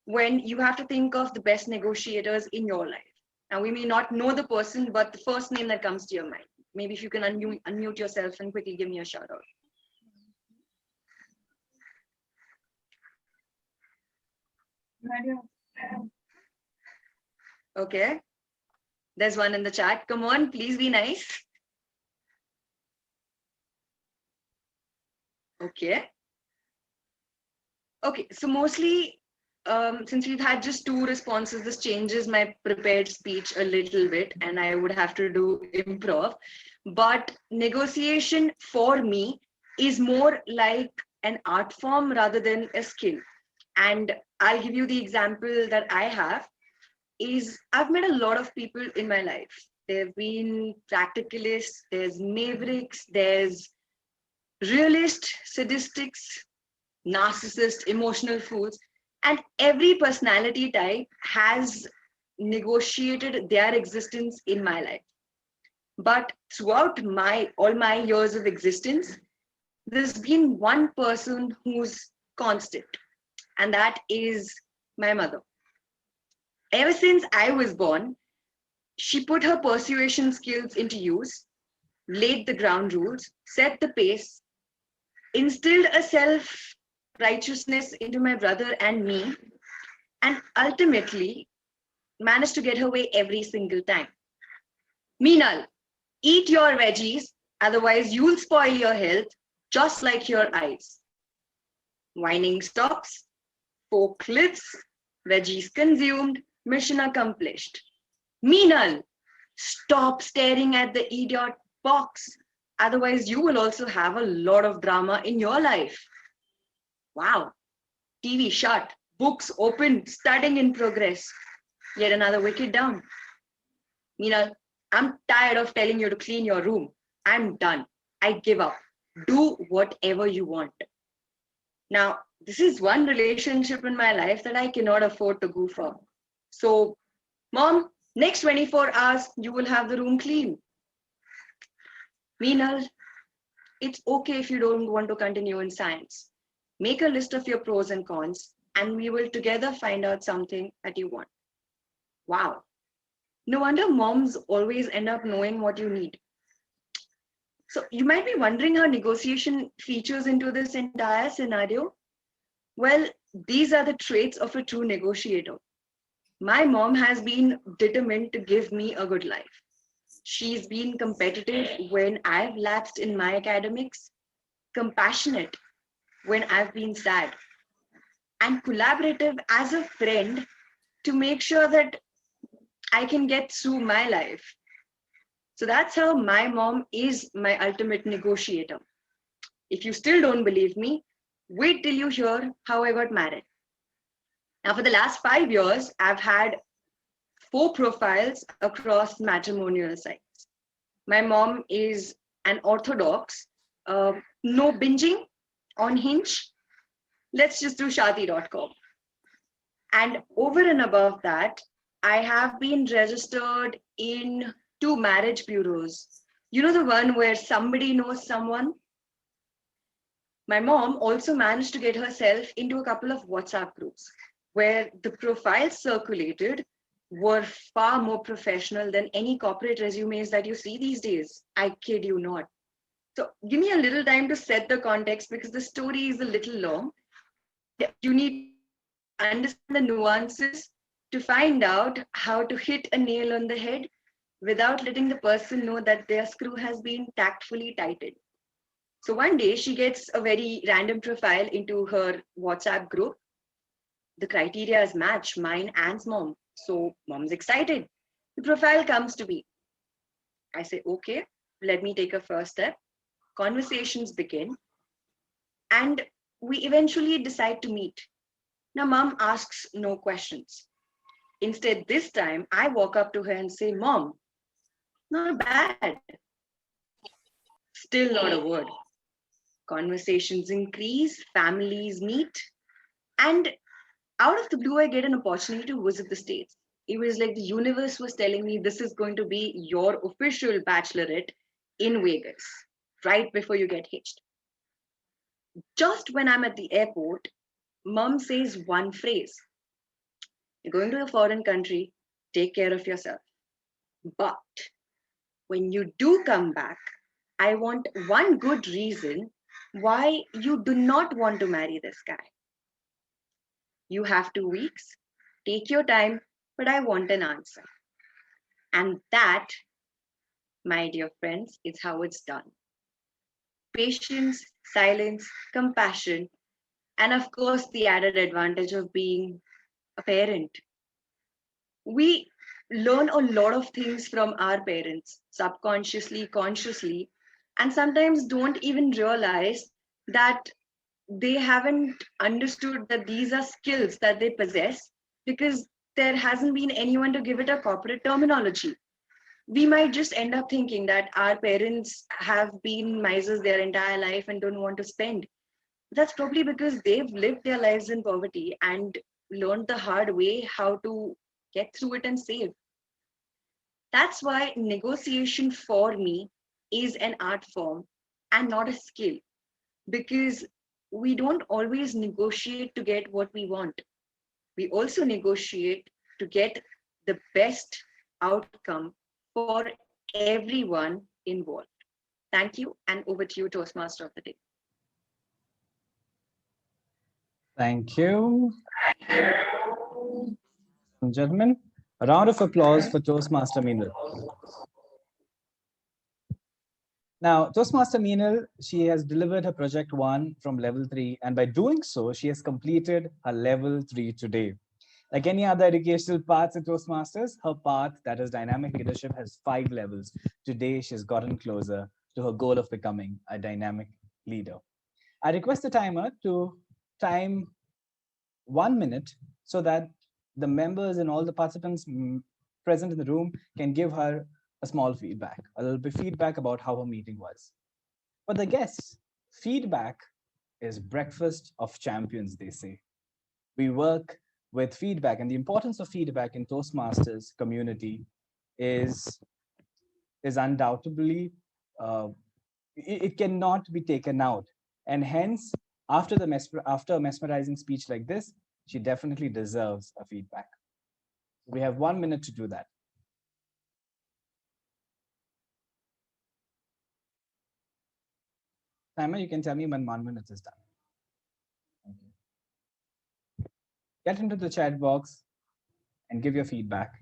Speaker 9: when you have to think of the best negotiators in your life. Now, we may not know the person, but the first name that comes to your mind. Maybe if you can unmute yourself and quickly give me a shout out. Okay. There's one in the chat. Come on, please be nice. Okay. Okay, so mostly, since we've had just 2 responses, this changes my prepared speech a little bit and I would have to do improv. But negotiation for me is more like an art form rather than a skill. And I'll give you the example that I have is I've met a lot of people in my life. There have been practicalists, there's mavericks, there's realists, sadistics, narcissists, emotional fools, and every personality type has negotiated their existence in my life. But throughout all my years of existence, there's been one person who's constant, and that is my mother. Ever since I was born, she put her persuasion skills into use, laid the ground rules, set the pace, instilled a self-righteousness into my brother and me, and ultimately managed to get her way every single time. Meenal, eat your veggies, otherwise you'll spoil your health, just like your eyes. Whining stops, fork lifts, veggies consumed, mission accomplished. Meenal, stop staring at the idiot box, otherwise you will also have a lot of drama in your life. Wow, TV shut, books open, studying in progress. Yet another wicket down. Meenal, I'm tired of telling you to clean your room. I'm done. I give up. Do whatever you want. Now, this is one relationship in my life that I cannot afford to goof up. So, Mom, next 24 hours, you will have the room clean. Meenal, it's okay if you don't want to continue in science. Make a list of your pros and cons, and we will together find out something that you want. Wow. No wonder moms always end up knowing what you need. So you might be wondering how negotiation features into this entire scenario. Well, these are the traits of a true negotiator. My mom has been determined to give me a good life. She's been competitive when I've lapsed in my academics, compassionate when I've been sad, and collaborative as a friend to make sure that I can get through my life. So that's how my mom is my ultimate negotiator. If you still don't believe me, wait till you hear how I got married. Now, for the last 5 years, I've had 4 profiles across matrimonial sites. My mom is an orthodox, no binging on Hinge. Let's just do shadi.com. And over and above that, I have been registered in 2 marriage bureaus. You know, the one where somebody knows someone? My mom also managed to get herself into a couple of WhatsApp groups where the profiles circulated were far more professional than any corporate resumes that you see these days. I kid you not. So give me a little time to set the context because the story is a little long. You need to understand the nuances to find out how to hit a nail on the head without letting the person know that their screw has been tactfully tightened. So one day she gets a very random profile into her WhatsApp group. The criteria is match, mine and mom. So mom's excited. The profile comes to me. I say, okay, let me take a first step. Conversations begin. And we eventually decide to meet. Now mom asks no questions. Instead, this time I walk up to her and say, Mom, not bad. Still not a word. Conversations increase, families meet, and out of the blue, I get an opportunity to visit the States. It was like the universe was telling me this is going to be your official bachelorette in Vegas, right before you get hitched. Just when I'm at the airport, mom says one phrase. You're going to a foreign country, take care of yourself. But when you do come back, I want one good reason why you do not want to marry this guy. You have 2 weeks, take your time, but I want an answer. And that, my dear friends, is how it's done. Patience, silence, compassion, and of course, the added advantage of being a parent. We learn a lot of things from our parents, subconsciously, consciously, and sometimes don't even realize that they haven't understood that these are skills that they possess because there hasn't been anyone to give it a corporate terminology. We might just end up thinking that our parents have been misers their entire life and don't want to spend. That's probably because they've lived their lives in poverty and learned the hard way how to get through it and save. That's why negotiation for me is an art form and not a skill, because we don't always negotiate to get what we want. We also negotiate to get the best outcome for everyone involved. Thank you, and over to you, Toastmaster of the Day.
Speaker 3: Thank you. Gentlemen, a round of applause for Toastmaster Meenal. Now, Toastmaster Meenal, she has delivered her project 1 from level 3, and by doing so, she has completed her level 3 today. Like any other educational paths in Toastmasters, her path, that is dynamic leadership, has 5 levels. Today, she's gotten closer to her goal of becoming a dynamic leader. I request the timer to time 1 minute so that the members and all the participants present in the room can give her a small feedback, a little bit feedback about how her meeting was. For the guests, feedback is breakfast of champions, they say. We work with feedback, and the importance of feedback in Toastmasters community is undoubtedly, it cannot be taken out. And hence, after a mesmerizing speech like this, she definitely deserves a feedback. We have 1 minute to do that. Timer, you can tell me when 1 minute is done. Thank you. Get into the chat box and give your feedback,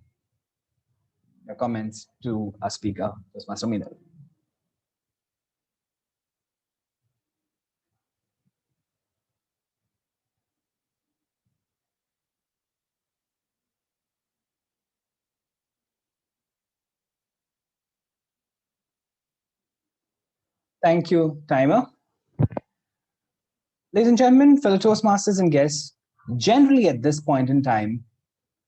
Speaker 3: your comments to our speaker, Toastmaster Meenal. Thank you, timer. Ladies and gentlemen, fellow Toastmasters and guests, generally at this point in time,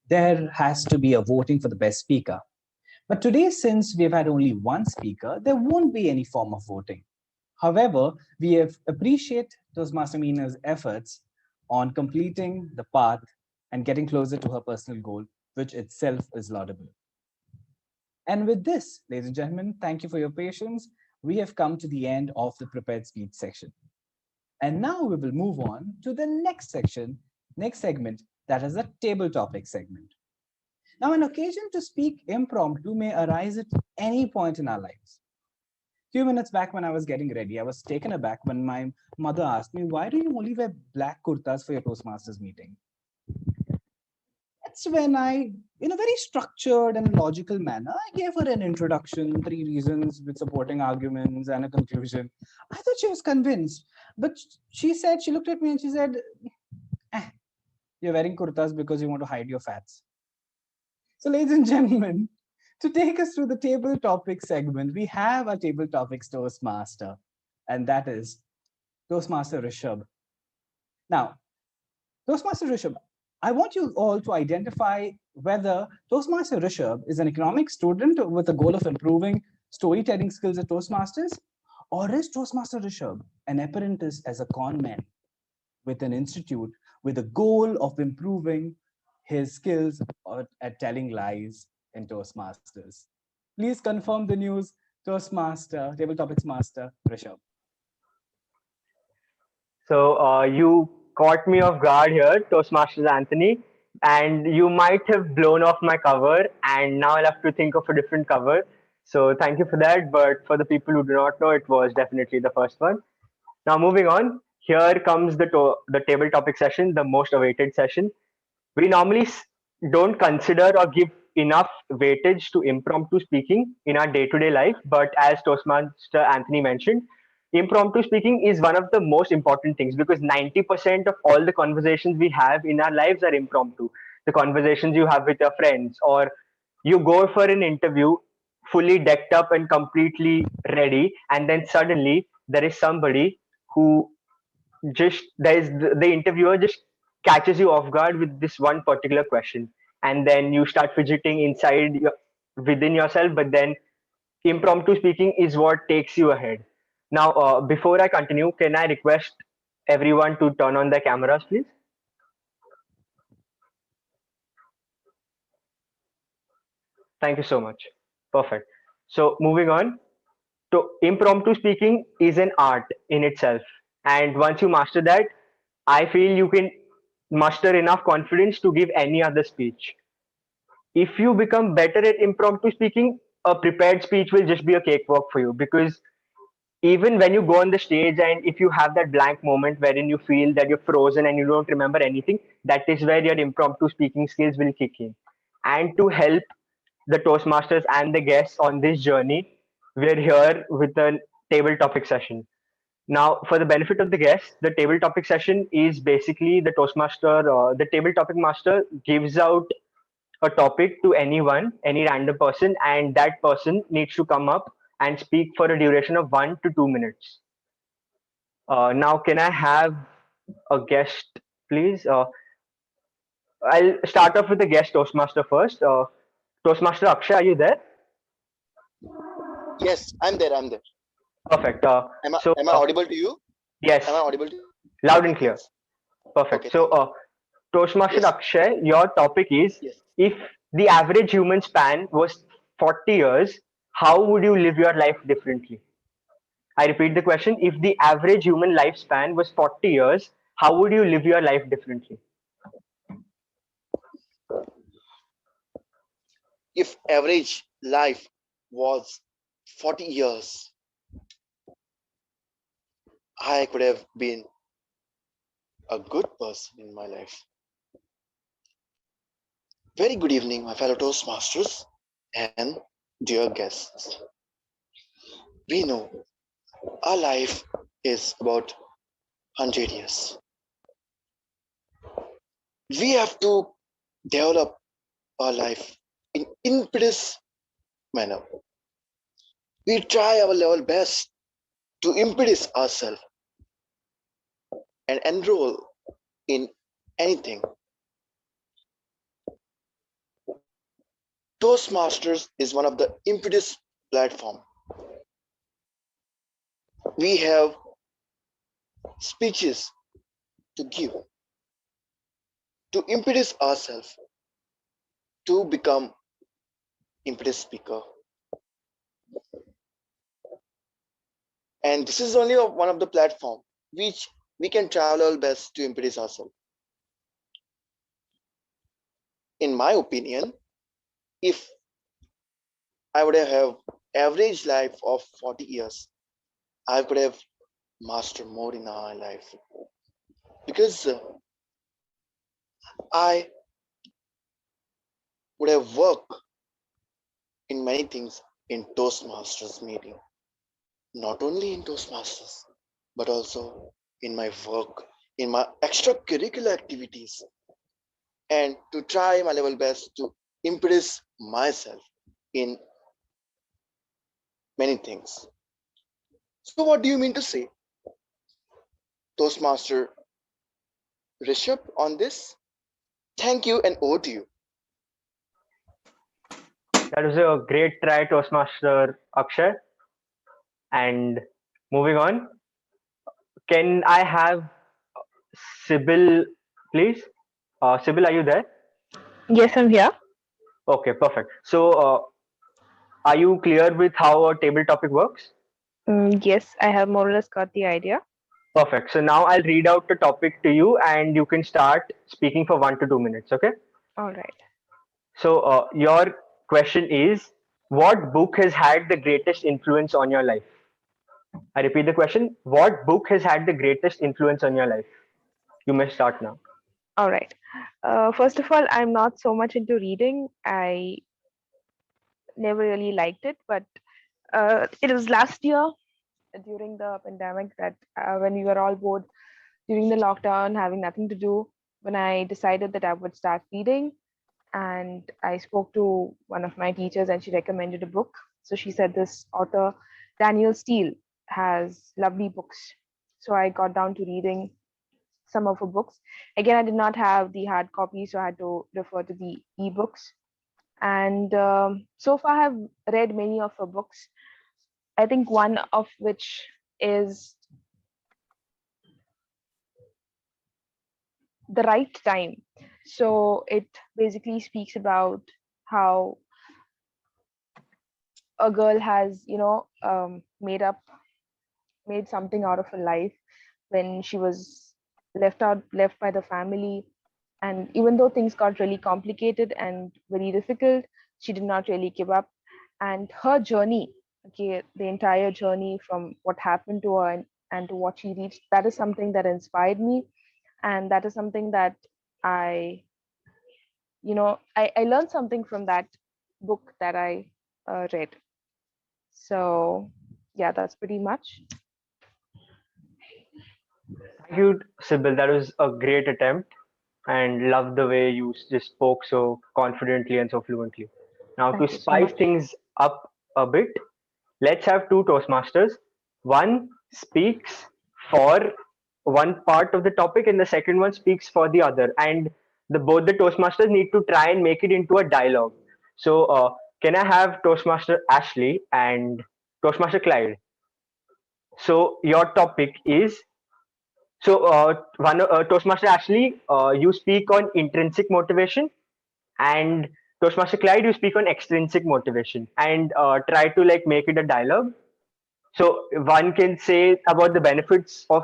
Speaker 3: there has to be a voting for the best speaker. But today, since we've had only one speaker, there won't be any form of voting. However, we appreciate Toastmaster Meenal's efforts on completing the path and getting closer to her personal goal, which itself is laudable. And with this, ladies and gentlemen, thank you for your patience. We have come to the end of the prepared speech section. And now we will move on to the next section, next segment, that is a table topic segment. Now, an occasion to speak impromptu may arise at any point in our lives. A few minutes back when I was getting ready, I was taken aback when my mother asked me, why do you only wear black kurtas for your Toastmasters meeting? That's when I, in a very structured and logical manner, I gave her an introduction, 3 reasons with supporting arguments and a conclusion. I thought she was convinced, but she looked at me and she said, you're wearing kurtas because you want to hide your fats. So ladies and gentlemen, to take us through the table topic segment, we have a table topics Toastmaster, and that is Toastmaster Rishabh. Now, Toastmaster Rishabh, I want you all to identify whether Toastmaster Rishabh is an economics student with a goal of improving storytelling skills at Toastmasters, or is Toastmaster Rishabh an apprentice as a con man with an institute with a goal of improving his skills at telling lies in Toastmasters? Please confirm the news, Toastmaster, Table Topics Master, Rishabh.
Speaker 12: So you caught me off guard here, Toastmasters Anthony, and you might have blown off my cover, and now I'll have to think of a different cover. So thank you for that. But for the people who do not know, it was definitely the first one. Now moving on, here comes the table topic session, the most awaited session. We normally don't consider or give enough weightage to impromptu speaking in our day-to-day life, but as Toastmaster Anthony mentioned, impromptu speaking is one of the most important things because 90% of all the conversations we have in our lives are impromptu. The conversations you have with your friends, or you go for an interview fully decked up and completely ready, and then suddenly there is somebody who the interviewer just catches you off guard with this one particular question, and then you start fidgeting within yourself, but then impromptu speaking is what takes you ahead. Now, before I continue, can I request everyone to turn on their cameras, please? Thank you so much. Perfect. So moving on, to impromptu speaking is an art in itself. And once you master that, I feel you can muster enough confidence to give any other speech. If you become better at impromptu speaking, a prepared speech will just be a cakewalk for you, because even when you go on the stage and if you have that blank moment wherein you feel that you're frozen and you don't remember anything, that is where your impromptu speaking skills will kick in. And to help the Toastmasters and the guests on this journey, we're here with a table topic session. Now, for the benefit of the guests, the table topic session is basically the table topic master gives out a topic to anyone, any random person, and that person needs to come up and speak for a duration of 1 to 2 minutes. Now, can I have a guest, please? I'll start off with the guest Toastmaster first. Toastmaster Akshay, are you there?
Speaker 13: Yes, I'm there.
Speaker 12: Perfect.
Speaker 13: Am I audible to you?
Speaker 12: Yes.
Speaker 13: Am I audible to you?
Speaker 12: Loud and clear. Perfect.
Speaker 13: Okay,
Speaker 12: So,
Speaker 13: thank you.
Speaker 12: Toastmaster
Speaker 13: Yes,
Speaker 12: Akshay, your topic is,
Speaker 13: yes.
Speaker 12: if the average human span was 40 years, how would you live your life differently? I repeat the question. If the average human lifespan was 40 years, how would you live your life differently?
Speaker 13: If average life was 40 years, I could have been a good person in my life. Very good evening, my fellow Toastmasters and dear guests. We know our life is about 100 years. We have to develop our life in impetus manner. We try our level best to impetus ourselves and enroll in anything. Toastmasters is one of the impetus platform. We have speeches to give, to impetus ourselves to become impetus speaker. And this is only one of the platform which we can travel our best to impetus ourselves. In my opinion, if I would have average life of 40 years, I could have mastered more in our life, because I would have worked in many things in Toastmasters meeting, not only in Toastmasters, but also in my work, in my extracurricular activities, and to try my level best to impress myself in many things. So what do you mean to say, Toastmaster Rishabh, on this? Thank you, and over to you.
Speaker 12: That was a great try, Toastmaster Akshay. And moving on, can I have Sybil, please? Sybil, are you there?
Speaker 7: Yes, I'm here.
Speaker 12: Okay, perfect. So, are you clear with how a table topic works?
Speaker 7: Yes, I have more or less got the idea.
Speaker 12: Perfect. So now I'll read out the topic to you and you can start speaking for 1 to 2 minutes, okay?
Speaker 7: All right.
Speaker 12: So, your question is, what book has had the greatest influence on your life? I repeat the question. What book has had the greatest influence on your life? You may start now.
Speaker 7: All right. First of all, I'm not so much into reading. I never really liked it, but it was last year during the pandemic that when we were all bored during the lockdown, having nothing to do, when I decided that I would start reading. And I spoke to one of my teachers and she recommended a book. So she said this author, Daniel Steele, has lovely books. So I got down to reading some of her books. Again, I did not have the hard copy, so I had to refer to the ebooks. And so far, I have read many of her books. I think one of which is The Right Time. So it basically speaks about how a girl has, made something out of her life when she was left by the family. And even though things got really complicated and very difficult, she did not really give up. And her journey, okay, the entire journey from what happened to her and to what she reached, that is something that inspired me. And that is something that I, I learned something from that book that I read. So, yeah, that's pretty much.
Speaker 12: Thank you, Sybil. That was a great attempt and love the way you just spoke so confidently and so fluently. Now,
Speaker 7: Thank
Speaker 12: to
Speaker 7: you so
Speaker 12: spice
Speaker 7: much.
Speaker 12: things up a bit, let's have two Toastmasters. One speaks for one part of the topic and the second one speaks for the other. And both the Toastmasters need to try and make it into a dialogue. So, can I have Toastmaster Ashley and Toastmaster Clyde? So, your topic is So, Toastmaster Ashley, you speak on intrinsic motivation, and Toastmaster Clyde, you speak on extrinsic motivation, and try to like make it a dialogue. So one can say about the benefits of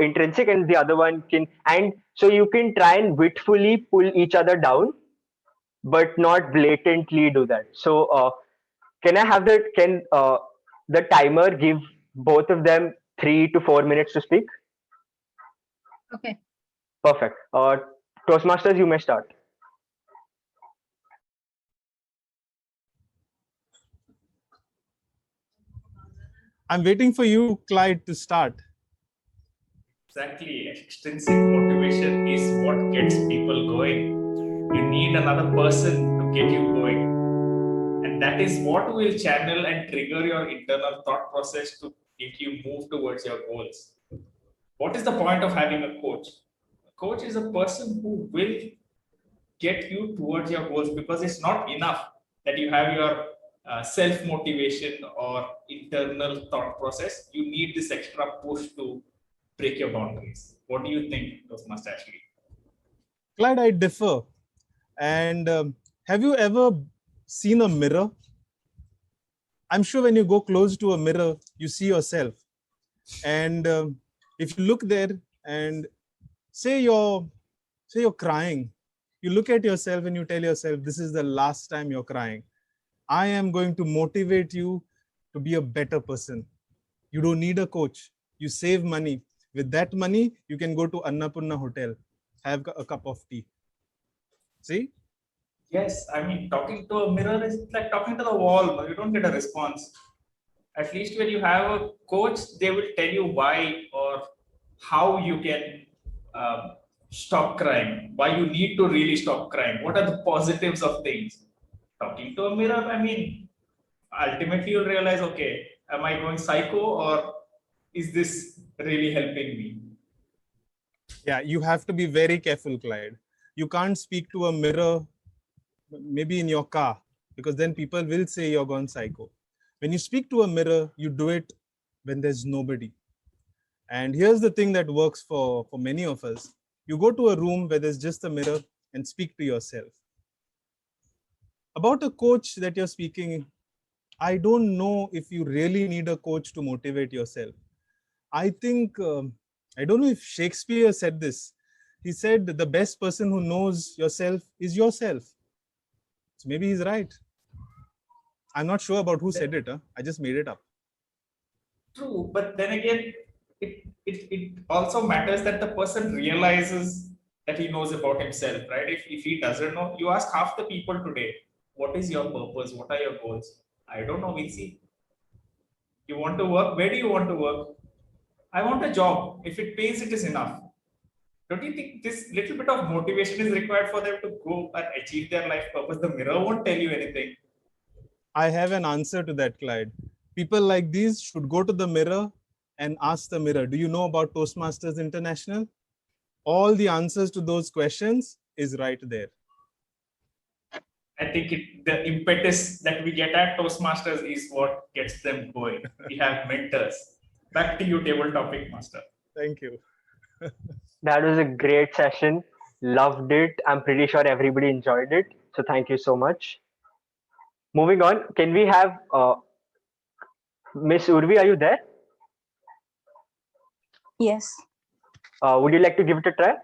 Speaker 12: intrinsic, and the other one can, and so you can try and witfully pull each other down, but not blatantly do that. So can I have the timer give both of them 3 to 4 minutes to speak?
Speaker 2: Okay.
Speaker 12: Perfect. Toastmasters, you may start.
Speaker 14: I'm waiting for you, Clyde, to start.
Speaker 5: Exactly. Extrinsic motivation is what gets people going. You need another person to get you going. And that is what will channel and trigger your internal thought process to make you move towards your goals. What is the point of having a coach? A coach is a person who will get you towards your goals, because it's not enough that you have your self-motivation or internal thought process. You need this extra push to break your boundaries. What do you think, Toastmaster Ashley?
Speaker 14: Clyde, I differ. And have you ever seen a mirror? I'm sure when you go close to a mirror, you see yourself. And if you look there and say you're crying, you look at yourself and you tell yourself, this is the last time you're crying. I am going to motivate you to be a better person. You don't need a coach. You save money. With that money, you can go to Annapurna Hotel, have a cup of tea. See?
Speaker 5: Yes, I mean, talking to a mirror is like talking to the wall, but you don't get a response. At least when you have a coach, they will tell you why or how you can stop crying, why you need to really stop crying. What are the positives of things? Talking to a mirror, I mean, ultimately you'll realize, okay, am I going psycho or is this really helping me?
Speaker 14: Yeah, you have to be very careful, Clyde. You can't speak to a mirror, maybe in your car, because then people will say you're gone psycho. When you speak to a mirror, you do it when there's nobody. And here's the thing that works for many of us. You go to a room where there's just a mirror and speak to yourself. About a coach that you're speaking, I don't know if you really need a coach to motivate yourself. I think, I don't know if Shakespeare said this. He said the best person who knows yourself is yourself. So maybe he's right. I'm not sure about who said it. I just made it up.
Speaker 5: True, but then again, it also matters that the person realizes that he knows about himself, right? If he doesn't know, you ask half the people today, what is your purpose? What are your goals? I don't know, we'll see. You want to work? Where do you want to work? I want a job. If it pays, it is enough. Don't you think this little bit of motivation is required for them to go and achieve their life purpose? The mirror won't tell you anything.
Speaker 14: I have an answer to that, Clyde. People like these should go to the mirror and ask the mirror, do you know about Toastmasters International? All the answers to those questions is right there.
Speaker 5: I think the impetus that we get at Toastmasters is what gets them going. We have mentors. Back to you, table topic master.
Speaker 14: Thank you.
Speaker 12: That was a great session. Loved it. I'm pretty sure everybody enjoyed it. So thank you so much. Moving on, can we have Miss Urvi, are you there?
Speaker 1: Yes.
Speaker 12: Would you like to give it a try?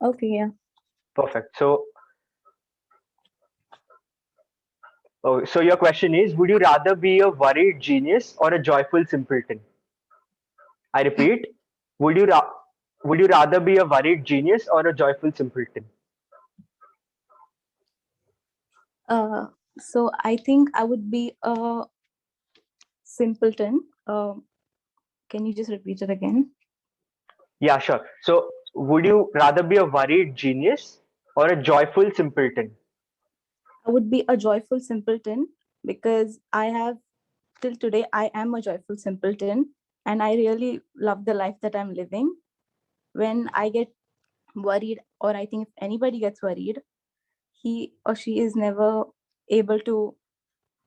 Speaker 1: Okay, yeah.
Speaker 12: Perfect. So your question is, would you rather be a worried genius or a joyful simpleton? I repeat, would you rather be a worried genius or a joyful simpleton?
Speaker 1: So I think I would be a simpleton. Can you just repeat it again?
Speaker 12: Yeah, sure. So would you rather be a worried genius or a joyful simpleton?
Speaker 1: I would be a joyful simpleton because till today, I am a joyful simpleton and I really love the life that I'm living. When I get worried, or I think if anybody gets worried, he or she is never able to.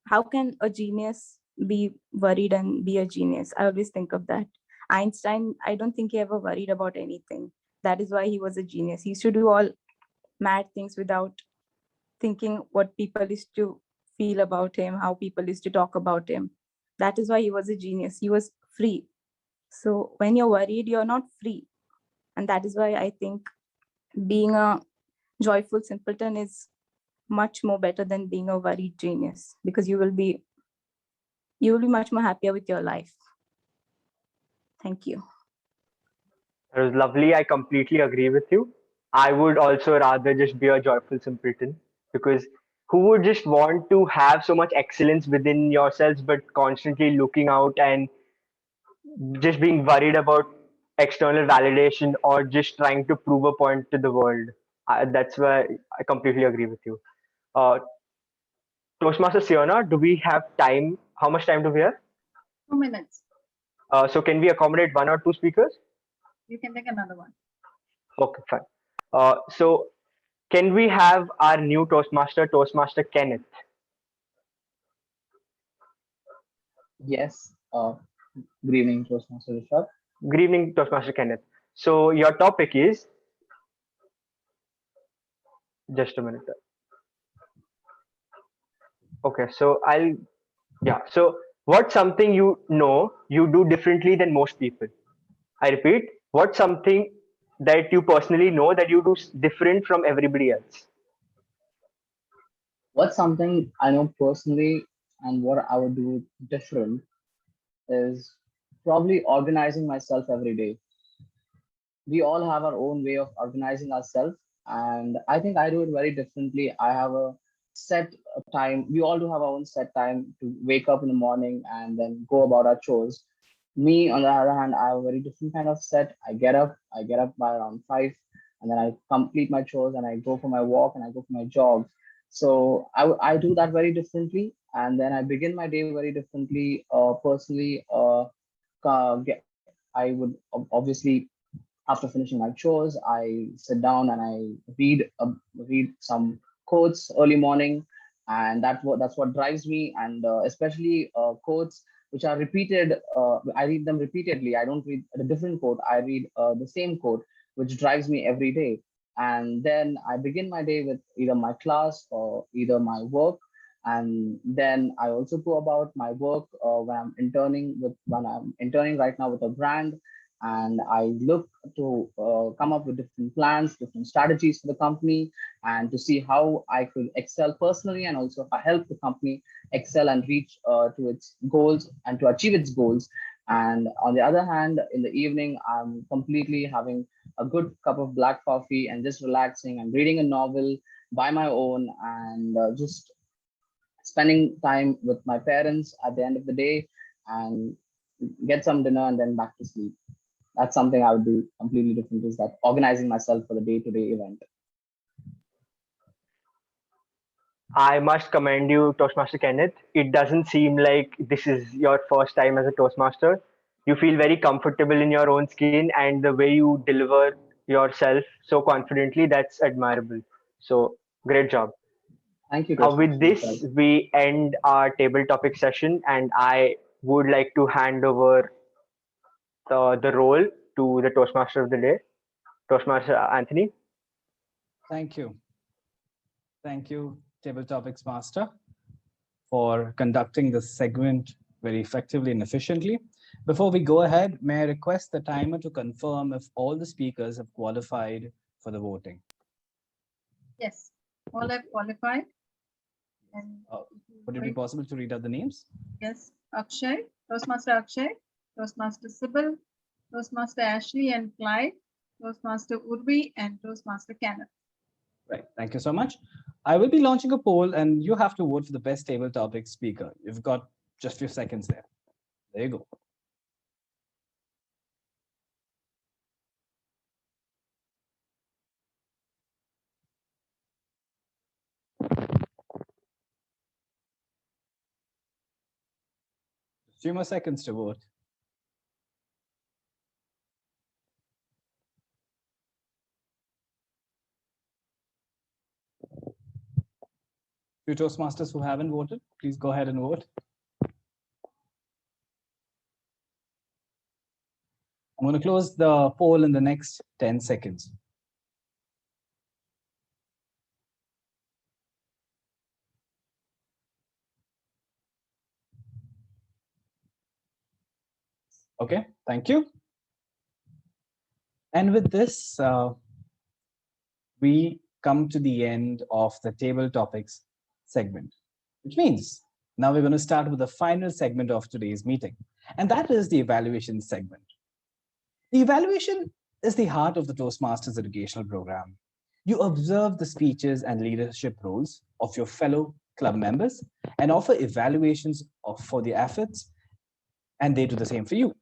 Speaker 1: How can a genius be worried and be a genius? I always think of that. Einstein, I don't think he ever worried about anything. That is why he was a genius. He used to do all mad things without thinking what people used to feel about him, how people used to talk about him. That is why he was a genius. He was free. So when you're worried, you're not free. And that is why I think being a joyful simpleton is much more better than being a worried genius, because you will be much more happier with your life. Thank you.
Speaker 12: It was lovely. I completely agree with you. I would also rather just be a joyful simpleton, because who would just want to have so much excellence within yourselves but constantly looking out and just being worried about external validation or just trying to prove a point to the world? That's where I completely agree with you. Uh, Toastmaster Siona, do we have time? How much time do we have?
Speaker 2: 2 minutes.
Speaker 12: So can we accommodate one or two speakers?
Speaker 2: You can take another one.
Speaker 12: Okay, fine. So can we have our new Toastmaster, Toastmaster Kenneth?
Speaker 15: Yes. Good evening, Toastmaster Rishabh.
Speaker 12: Good evening, Toastmaster Kenneth. So your topic is, just a minute. Okay, so so what's something you know you do differently than most people? I repeat, what's something that you personally know that you do different from everybody else?
Speaker 15: What's something I know personally and what I would do different is probably organizing myself every day. We all have our own way of organizing ourselves, and I think I do it very differently. I have a set time. We all do have our own set time to wake up in the morning and then go about our chores. Me, on the other hand, I have a very different kind of set. I get up by around 5, and then I complete my chores and I go for my walk and I go for my jog. So I do that very differently, and then I begin my day very differently. Personally, I would obviously, after finishing my chores, I sit down and I read some quotes early morning, and that's what drives me. And especially quotes which are repeated. I read them repeatedly. I don't read a different quote. I read the same quote, which drives me every day. And then I begin my day with either my class or either my work. And then I also go about my work when I'm interning right now with a brand, and I look to come up with different plans, different strategies for the company, and to see how I could excel personally and also help the company excel and reach to its goals and to achieve its goals. And on the other hand, in the evening, I'm completely having a good cup of black coffee and just relaxing and reading a novel by my own, and just spending time with my parents at the end of the day, and get some dinner and then back to sleep. That's something I would do completely different, is that organizing myself for the day-to-day event.
Speaker 12: I must commend you, Toastmaster Kenneth. It doesn't seem like this is your first time as a Toastmaster. You feel very comfortable in your own skin, and the way you deliver yourself so confidently, that's admirable. So, great job.
Speaker 15: Thank you.
Speaker 12: With this, we end our table topic session, and I would like to hand over the role to the Toastmaster of the day, Toastmaster Anthony.
Speaker 3: Thank you. Thank you, Table Topics Master, for conducting this segment very effectively and efficiently. Before we go ahead, may I request the timer to confirm if all the speakers have qualified for the voting?
Speaker 2: Yes, all have qualified. And
Speaker 3: would it be possible to read out the names?
Speaker 2: Yes, Akshay, Toastmaster Akshay, Toastmaster Sybil, Toastmaster Ashley and Clyde, Toastmaster Urvi, and Toastmaster Kenneth.
Speaker 3: Right, thank you so much. I will be launching a poll and you have to vote for the best table topic speaker. You've got just a few seconds there. There you go. A few more seconds to vote. Few Toastmasters who haven't voted, please go ahead and vote. I'm going to close the poll in the next 10 seconds. Okay, thank you. And with this, we come to the end of the table topics segment, which means now we're going to start with the final segment of today's meeting, and that is the evaluation segment. The evaluation is the heart of the Toastmasters educational program. You observe the speeches and leadership roles of your fellow club members and offer evaluations for the efforts, and they do the same for you.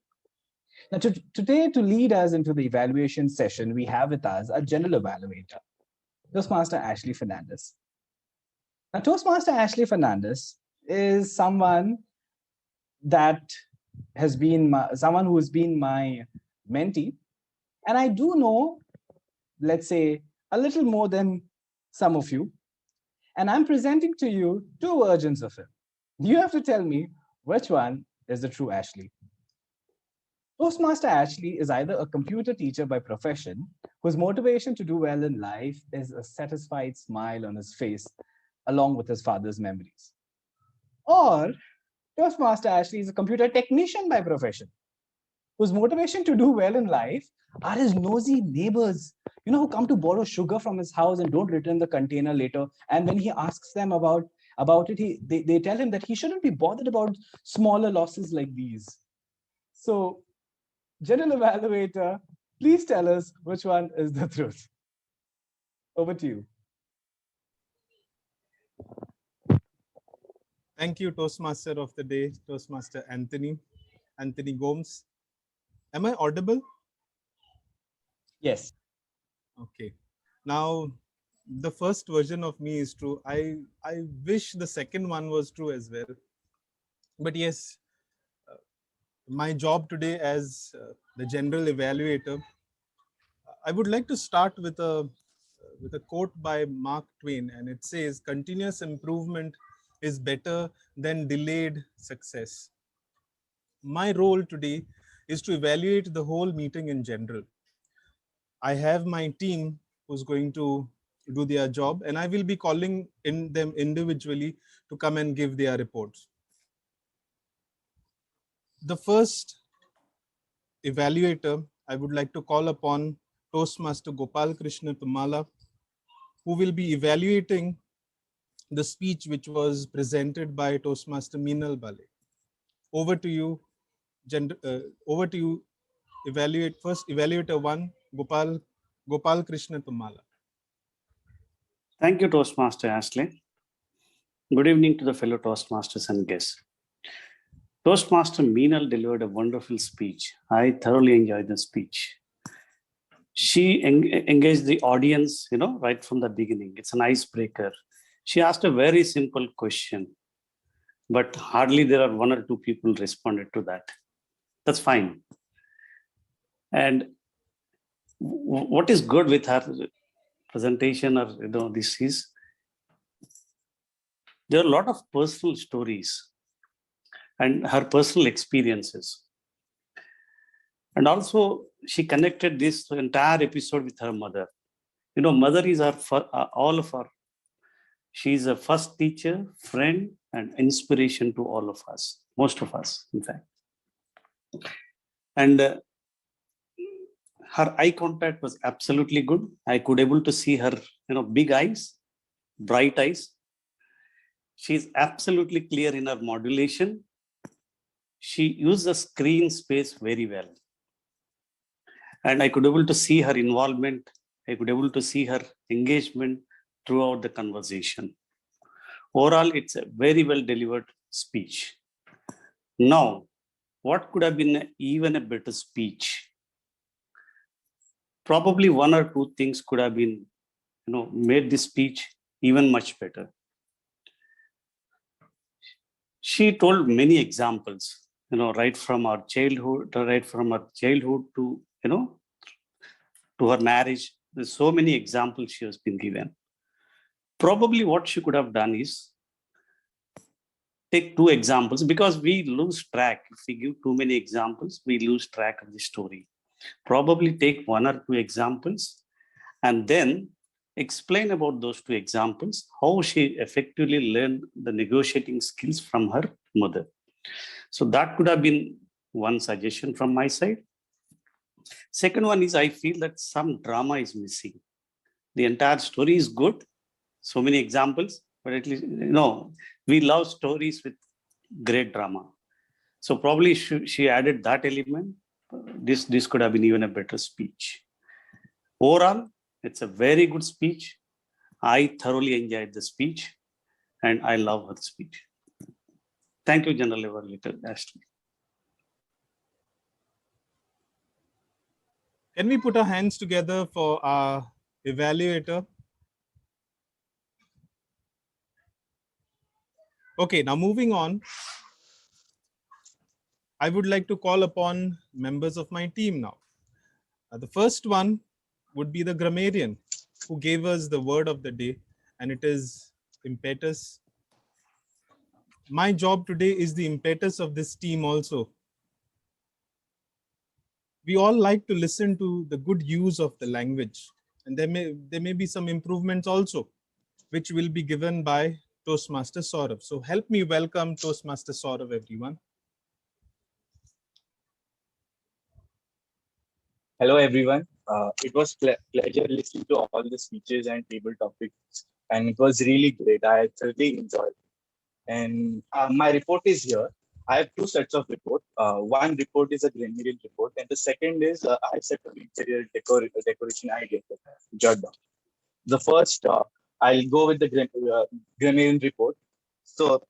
Speaker 3: Now, today, to lead us into the evaluation session, we have with us a general evaluator, Toastmaster Ashley Fernandez. Now, Toastmaster Ashley Fernandez is someone that has been someone who has been my mentee, and I do know, let's say, a little more than some of you, and I'm presenting to you two versions of him. You have to tell me which one is the true Ashley. Toastmaster Ashley is either a computer teacher by profession, whose motivation to do well in life is a satisfied smile on his face, along with his father's memories. Or Toastmaster Ashley is a computer technician by profession, whose motivation to do well in life are his nosy neighbors, who come to borrow sugar from his house and don't return the container later. And when he asks them about it, they tell him that he shouldn't be bothered about smaller losses like these. So, General Evaluator, please tell us which one is the truth. Over to you.
Speaker 14: Thank you, Toastmaster of the day, Toastmaster Anthony Gomes. Am I audible?
Speaker 3: Yes.
Speaker 14: Okay. Now, the first version of me is true. I wish the second one was true as well. But yes, my job today as the general evaluator, I would like to start with a quote by Mark Twain, and it says, "Continuous improvement is better than delayed success." My role today is to evaluate the whole meeting in general. I have my team who's going to do their job, and I will be calling in them individually to come and give their reports. The first evaluator I would like to call upon Toastmaster Gopal Krishna Tumala, who will be evaluating the speech which was presented by Toastmaster Meenal Bale. Over to you, evaluator one, Gopal Krishna Tumala.
Speaker 11: Thank you, Toastmaster Ashley. Good evening to the fellow Toastmasters and guests. Toastmaster Meenal delivered a wonderful speech. I thoroughly enjoyed the speech. She engaged the audience, right from the beginning. It's an icebreaker. She asked a very simple question, but hardly there are one or two people responded to that. That's fine. And what is good with her presentation, or this is, there are a lot of personal stories and her personal experiences. And also she connected this entire episode with her mother. Mother is all of her. She's a first teacher, friend, and inspiration to all of us, most of us, in fact. And her eye contact was absolutely good. I could able to see her, big eyes, bright eyes. She's absolutely clear in her modulation. She used the screen space very well. And I could able to see her involvement. I could able to see her engagement throughout the conversation. Overall, it's a very well delivered speech. Now, what could have been even a better speech? Probably one or two things could have been, made this speech even much better. She told many examples, right from her childhood to, to her marriage. There's so many examples she has been given. Probably what she could have done is take two examples, because we lose track. If we give too many examples, we lose track of the story. Probably take one or two examples and then explain about those two examples, how she effectively learned the negotiating skills from her mother. So that could have been one suggestion from my side. Second one is I feel that some drama is missing. The entire story is good, so many examples, but at least, we love stories with great drama. So probably she added that element. This could have been even a better speech. Overall, it's a very good speech. I thoroughly enjoyed the speech and I love her speech. Thank you, General Evaluator Ashley.
Speaker 14: Can we put our hands together for our evaluator? Okay, now moving on. I would like to call upon members of my team now. The first one would be the grammarian who gave us the word of the day, and it is impetus. My job today is the impetus of this team also. We all like to listen to the good use of the language, and there may be some improvements also, which will be given by Toastmaster Saurav. So help me welcome Toastmaster Saurav, everyone.
Speaker 4: Hello, everyone. It was pleasure listening to all the speeches and table topics, and it was really great. I thoroughly enjoyed it. And my report is here. I have two sets of report. One report is a grammarian report, and the second is I set of interior decoration idea. Jot down. The first, I'll go with the grammarian report. So,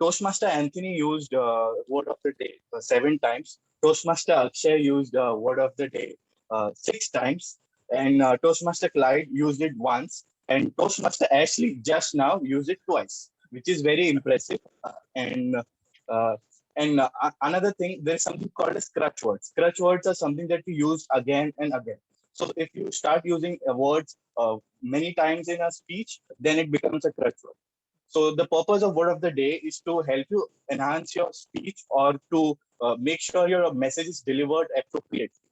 Speaker 4: Toastmaster Anthony used word of the day 7 times. Toastmaster Akshay used word of the day 6 times, and Toastmaster Clyde used it once, and Toastmaster Ashley just now used it twice, which is very impressive. Another thing, there's something called as crutch words. Crutch words are something that we use again and again. So if you start using words many times in a speech, then it becomes a crutch word. So the purpose of word of the day is to help you enhance your speech or to make sure your message is delivered appropriately.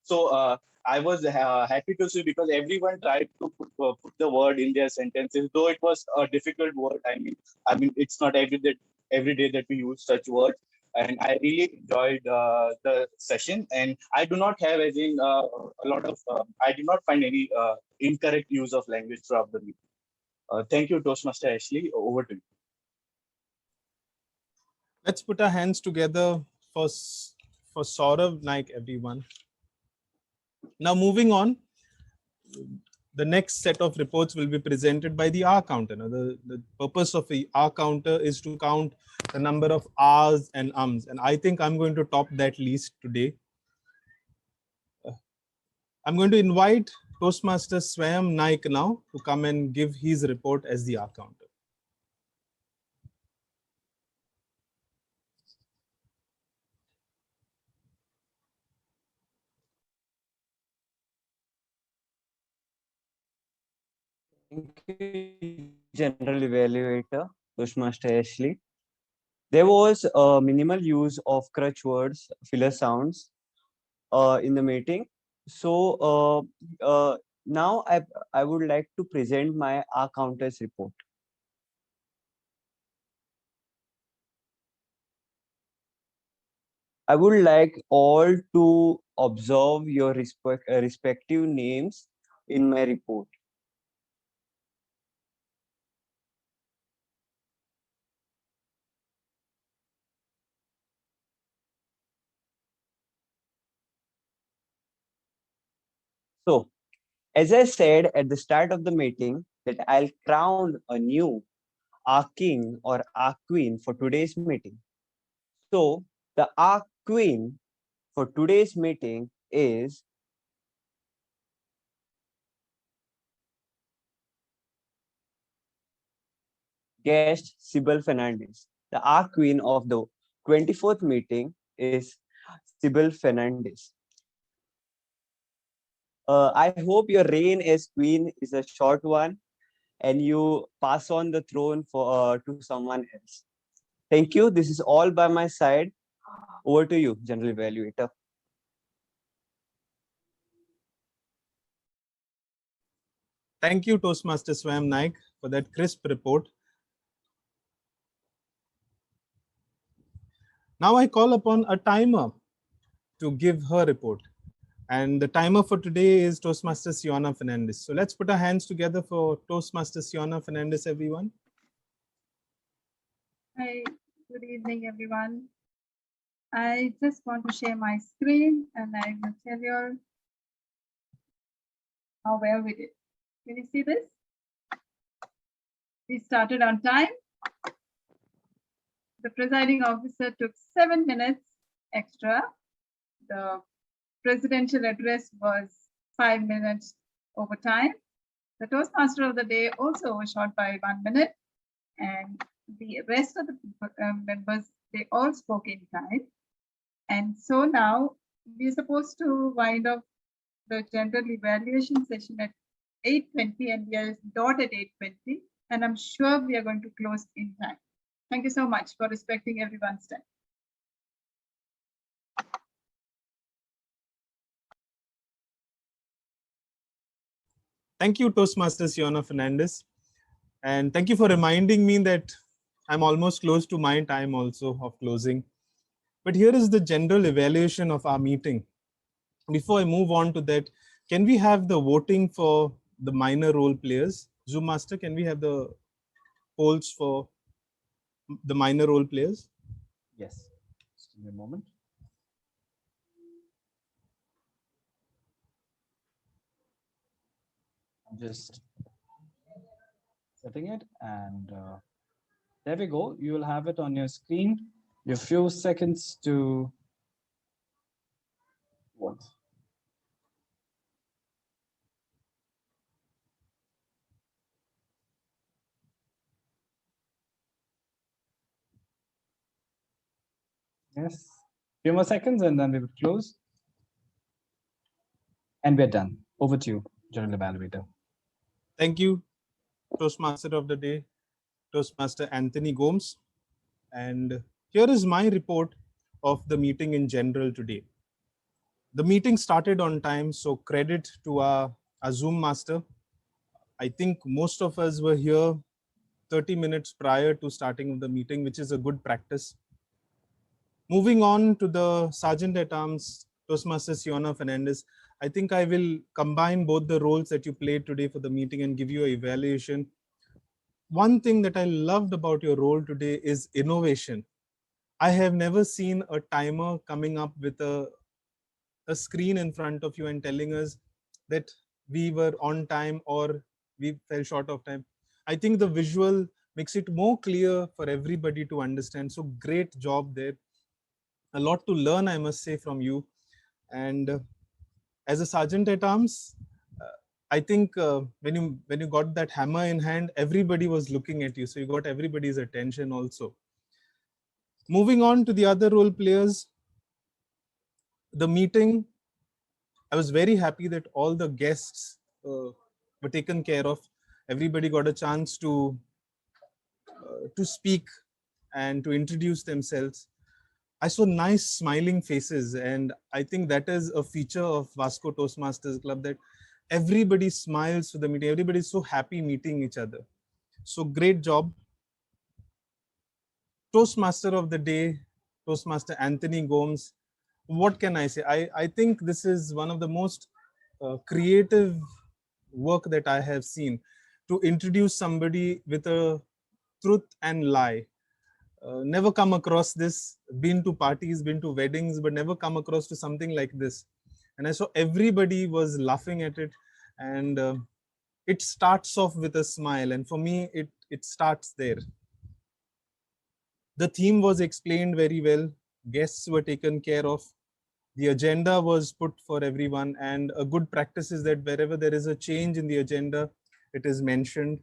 Speaker 4: So I was happy to see because everyone tried to put the word in their sentences, though it was a difficult word. I mean, it's not every day that we use such words. And I really enjoyed the session. And I do not have, as in I did not find any incorrect use of language throughout the meeting. Thank you, Toastmaster Ashley. Over to you.
Speaker 14: Let's put our hands together for Saurav Naik, everyone. Now moving on, the next set of reports will be presented by the R counter. Now the purpose of the R counter is to count the number of R's and ums, and I think I'm going to top that list today. I'm going to invite Toastmaster Swayam Naik now to come and give his report as the R counter.
Speaker 10: Thank you, General Evaluator, Toastmaster Ashley. There was a minimal use of crutch words, filler sounds in the meeting. So now I would like to present my R counters report. I would like all to observe your respective names in my report. So, as I said at the start of the meeting, that I'll crown a new R king or R queen for today's meeting. So, the R queen for today's meeting is guest Sybil Fernandez. The R queen of the 24th meeting is Sybil Fernandez. I hope your reign as queen is a short one and you pass on the throne to someone else. Thank you. This is all by my side. Over to you, General Evaluator.
Speaker 14: Thank you, Toastmaster Swam Naik, for that crisp report. Now I call upon a timer to give her report. And the timer for today is Toastmaster Siona Fernandez. So let's put our hands together for Toastmaster Siona Fernandez, everyone.
Speaker 2: Hi, good evening, everyone. I just want to share my screen and I will tell you how well we did. Can you see this? We started on time. The presiding officer took 7 minutes extra. The presidential address was 5 minutes over time. The Toastmaster of the day also overshot by 1 minute, and the rest of the members, they all spoke in time. And so now we're supposed to wind up the general evaluation session at 8:20, and we are dot at 8:20, and I'm sure we are going to close in time. Thank you so much for respecting everyone's time.
Speaker 14: Thank you, Toastmaster Siona Fernandez. And thank you for reminding me that I'm almost close to my time also of closing. But here is the general evaluation of our meeting. Before I move on to that, can we have the voting for the minor role players? Zoom Master, can we have the polls for the minor role players?
Speaker 3: Yes, just give me a moment. I'm just setting it, and there we go. You will have it on your screen. You have few seconds to vote. Yes, few more seconds and then we will close. And we're done. Over to you, General Evaluator.
Speaker 14: Thank you, Toastmaster of the day, Toastmaster Anthony Gomes. And here is my report of the meeting in general today. The meeting started on time, so credit to our Zoom master. I think most of us were here 30 minutes prior to starting of the meeting, which is a good practice. Moving on to the Sergeant at Arms, Toastmaster Siona Fernandez, I think I will combine both the roles that you played today for the meeting and give you an evaluation. One thing that I loved about your role today is innovation. I have never seen a timer coming up with a screen in front of you and telling us that we were on time or we fell short of time. I think the visual makes it more clear for everybody to understand. So great job there. A lot to learn, I must say, from you. And as a Sergeant at Arms, I think when you got that hammer in hand, everybody was looking at you. So you got everybody's attention also. Moving on to the other role players, the meeting, I was very happy that all the guests were taken care of. Everybody got a chance to speak and to introduce themselves. I saw nice smiling faces, and I think that is a feature of Vasco Toastmasters Club, that everybody smiles for the meeting. Everybody is so happy meeting each other. So great job. Toastmaster of the day, Toastmaster Anthony Gomes. What can I say? I think this is one of the most creative work that I have seen, to introduce somebody with a truth and lie. Never come across this, been to parties, been to weddings, but never come across to something like this. And I saw everybody was laughing at it, and it starts off with a smile. And for me, it starts there. The theme was explained very well. Guests were taken care of. The agenda was put for everyone, and a good practice is that wherever there is a change in the agenda, it is mentioned.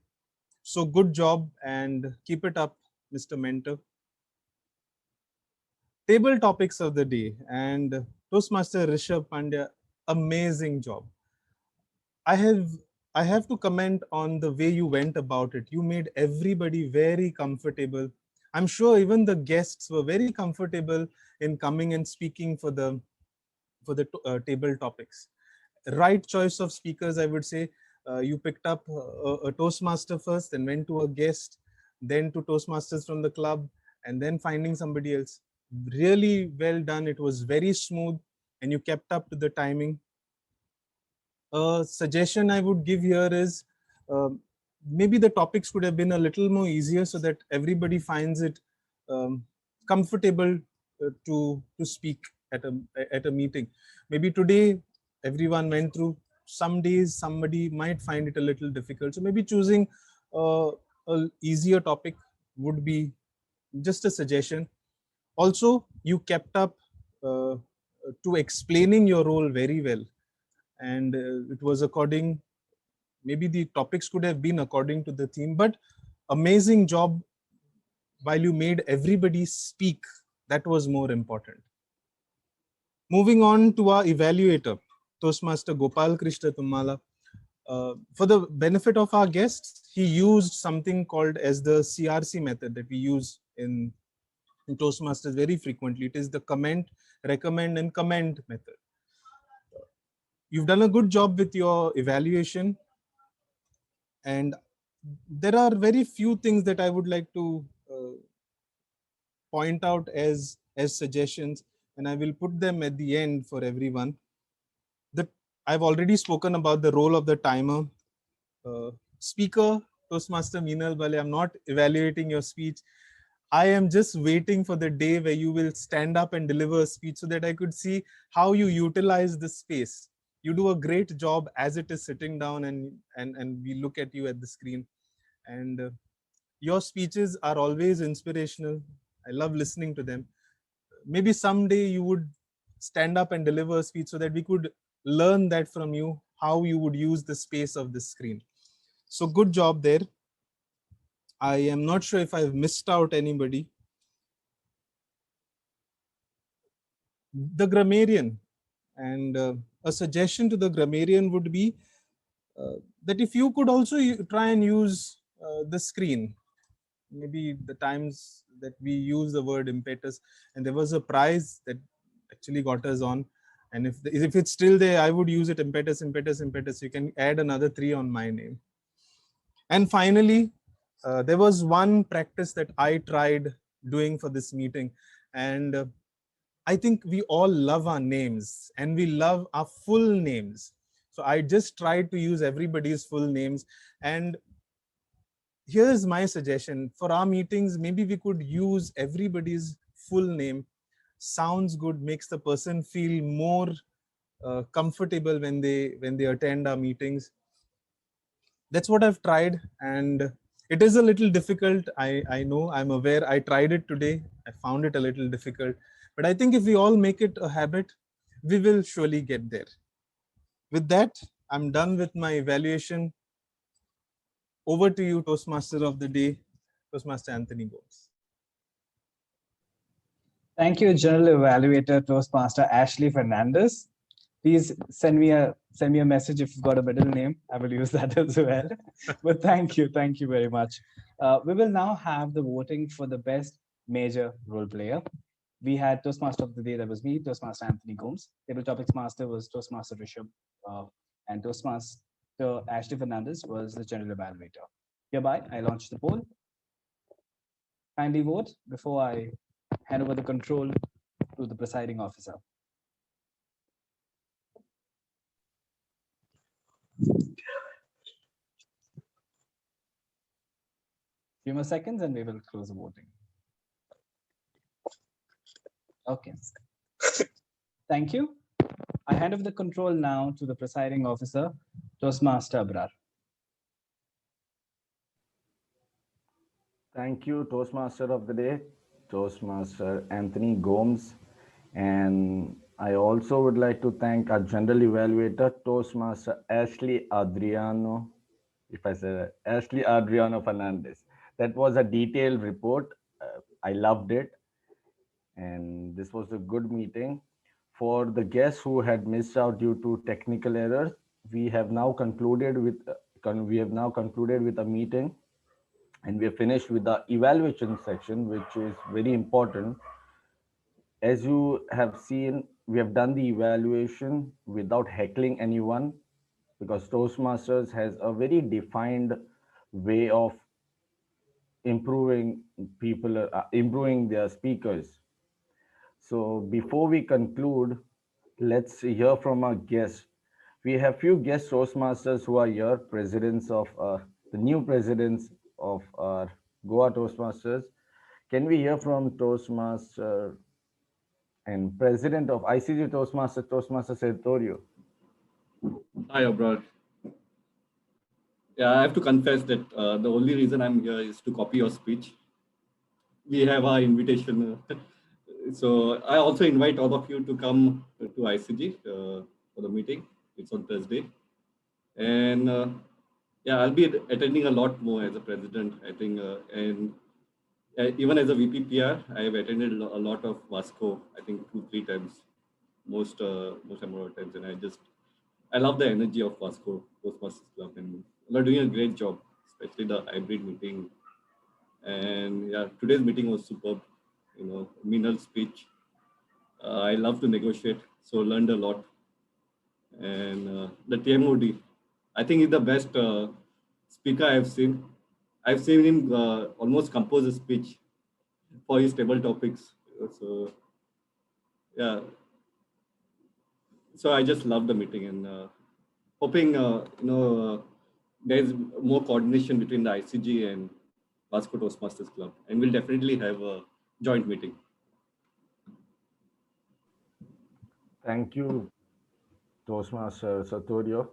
Speaker 14: So good job, and keep it up, Mr. Mentor. Table topics of the day, and Toastmaster Rishabh Pandya, amazing job. I have to comment on the way you went about it. You made everybody very comfortable. I'm sure even the guests were very comfortable in coming and speaking for the table topics. Right choice of speakers, I would say. You picked up a Toastmaster first, then went to a guest, then to Toastmasters from the club, and then finding somebody else. Really well done. It was very smooth, and you kept up to the timing. A suggestion I would give here is maybe the topics could have been a little more easier so that everybody finds it comfortable to speak at a meeting. Maybe today everyone went through. Some days somebody might find it a little difficult. So maybe choosing a easier topic would be just a suggestion. Also, you kept up to explaining your role very well, and it was according, maybe the topics could have been according to the theme, but amazing job while you made everybody speak. That was more important. Moving on to our evaluator, Toastmaster Gopal Krishna Tummala. For the benefit of our guests, he used something called as the CRC method that we use in Toastmasters very frequently. It is the comment, recommend, and comment method. You've done a good job with your evaluation, and there are very few things that I would like to point out as suggestions, and I will put them at the end for everyone. I've already spoken about the role of the timer. Speaker, Toastmaster Meenal Bale, I'm not evaluating your speech. I am just waiting for the day where you will stand up and deliver a speech so that I could see how you utilize the space. You do a great job as it is sitting down, and we look at you at the screen. And your speeches are always inspirational. I love listening to them. Maybe someday you would stand up and deliver a speech so that we could learn that from you, how you would use the space of the screen. So good job there. I am not sure if I've missed out anybody. The grammarian, and a suggestion to the grammarian would be that if you could also try and use the screen. Maybe the times that we use the word impetus, and there was a prize that actually got us on, and if it's still there, I would use it, impetus, impetus, impetus. You can add another 3 on my name. And finally, there was one practice that I tried doing for this meeting, and I think we all love our names and we love our full names. So I just tried to use everybody's full names. And here's my suggestion for our meetings. Maybe we could use everybody's full name. Sounds good, makes the person feel more comfortable when they attend our meetings. That's what I've tried, and it is a little difficult. I know, I'm aware. I tried it today. I found it a little difficult, but I think if we all make it a habit, we will surely get there. With that, I'm done with my evaluation. Over to you, Toastmaster of the day, Toastmaster Anthony Gomes.
Speaker 3: Thank you, General Evaluator Toastmaster Ashley Fernandez. Please send me a message if you've got a middle name. I will use that as well. But thank you very much. We will now have the voting for the best major role player. We had Toastmaster of the day, that was me, Toastmaster Anthony Gomes. Table Topics Master was Toastmaster Rishabh, and Toastmaster Ashley Fernandez was the General Evaluator. Hereby, I launch the poll. Kindly vote before I hand over the control to the presiding officer. Few more seconds and we will close the voting. Okay. Thank you. I hand over the control now to the presiding officer, Toastmaster Abrar.
Speaker 6: Thank you, Toastmaster of the day, Toastmaster Anthony Gomes. And I also would like to thank our General Evaluator, Toastmaster Ashley Adriano, if I say Ashley Adriano Fernandez. That was a detailed report. I loved it. And this was a good meeting. For the guests who had missed out due to technical errors, we have now concluded with a meeting, and we are finished with the evaluation section, which is very important. As you have seen, we have done the evaluation without heckling anyone. because Toastmasters has a very defined way of improving people, improving their speakers. So before we conclude, let's hear from our guests. We have few guest Toastmasters who are here, presidents of the new presidents of our Goa Toastmasters. Can we hear from Toastmaster and president of ICG Toastmasters, Toastmaster Sertorio?
Speaker 16: Hi, Abrar. Yeah, I have to confess that the only reason I'm here is to copy your speech. We have our invitation. So I also invite all of you to come to ICG for the meeting. It's on Thursday. And yeah, I'll be attending a lot more as a president, I think. And even as a VPPR, I have attended a lot of Vasco, I think 2-3 times, most number of times. And I love the energy of Vasco, Toastmasters Club. And they're doing a great job, especially the hybrid meeting. And yeah, today's meeting was superb. Minal's speech. I love to negotiate, so learned a lot. And the TMOD, I think he's the best speaker I've seen. I've seen him almost compose a speech for his table topics. So yeah, so I just love the meeting and hoping there's more coordination between the ICG and Vasco Toastmasters Club, and we'll definitely have a joint meeting.
Speaker 6: Thank you, Toastmaster Satorio.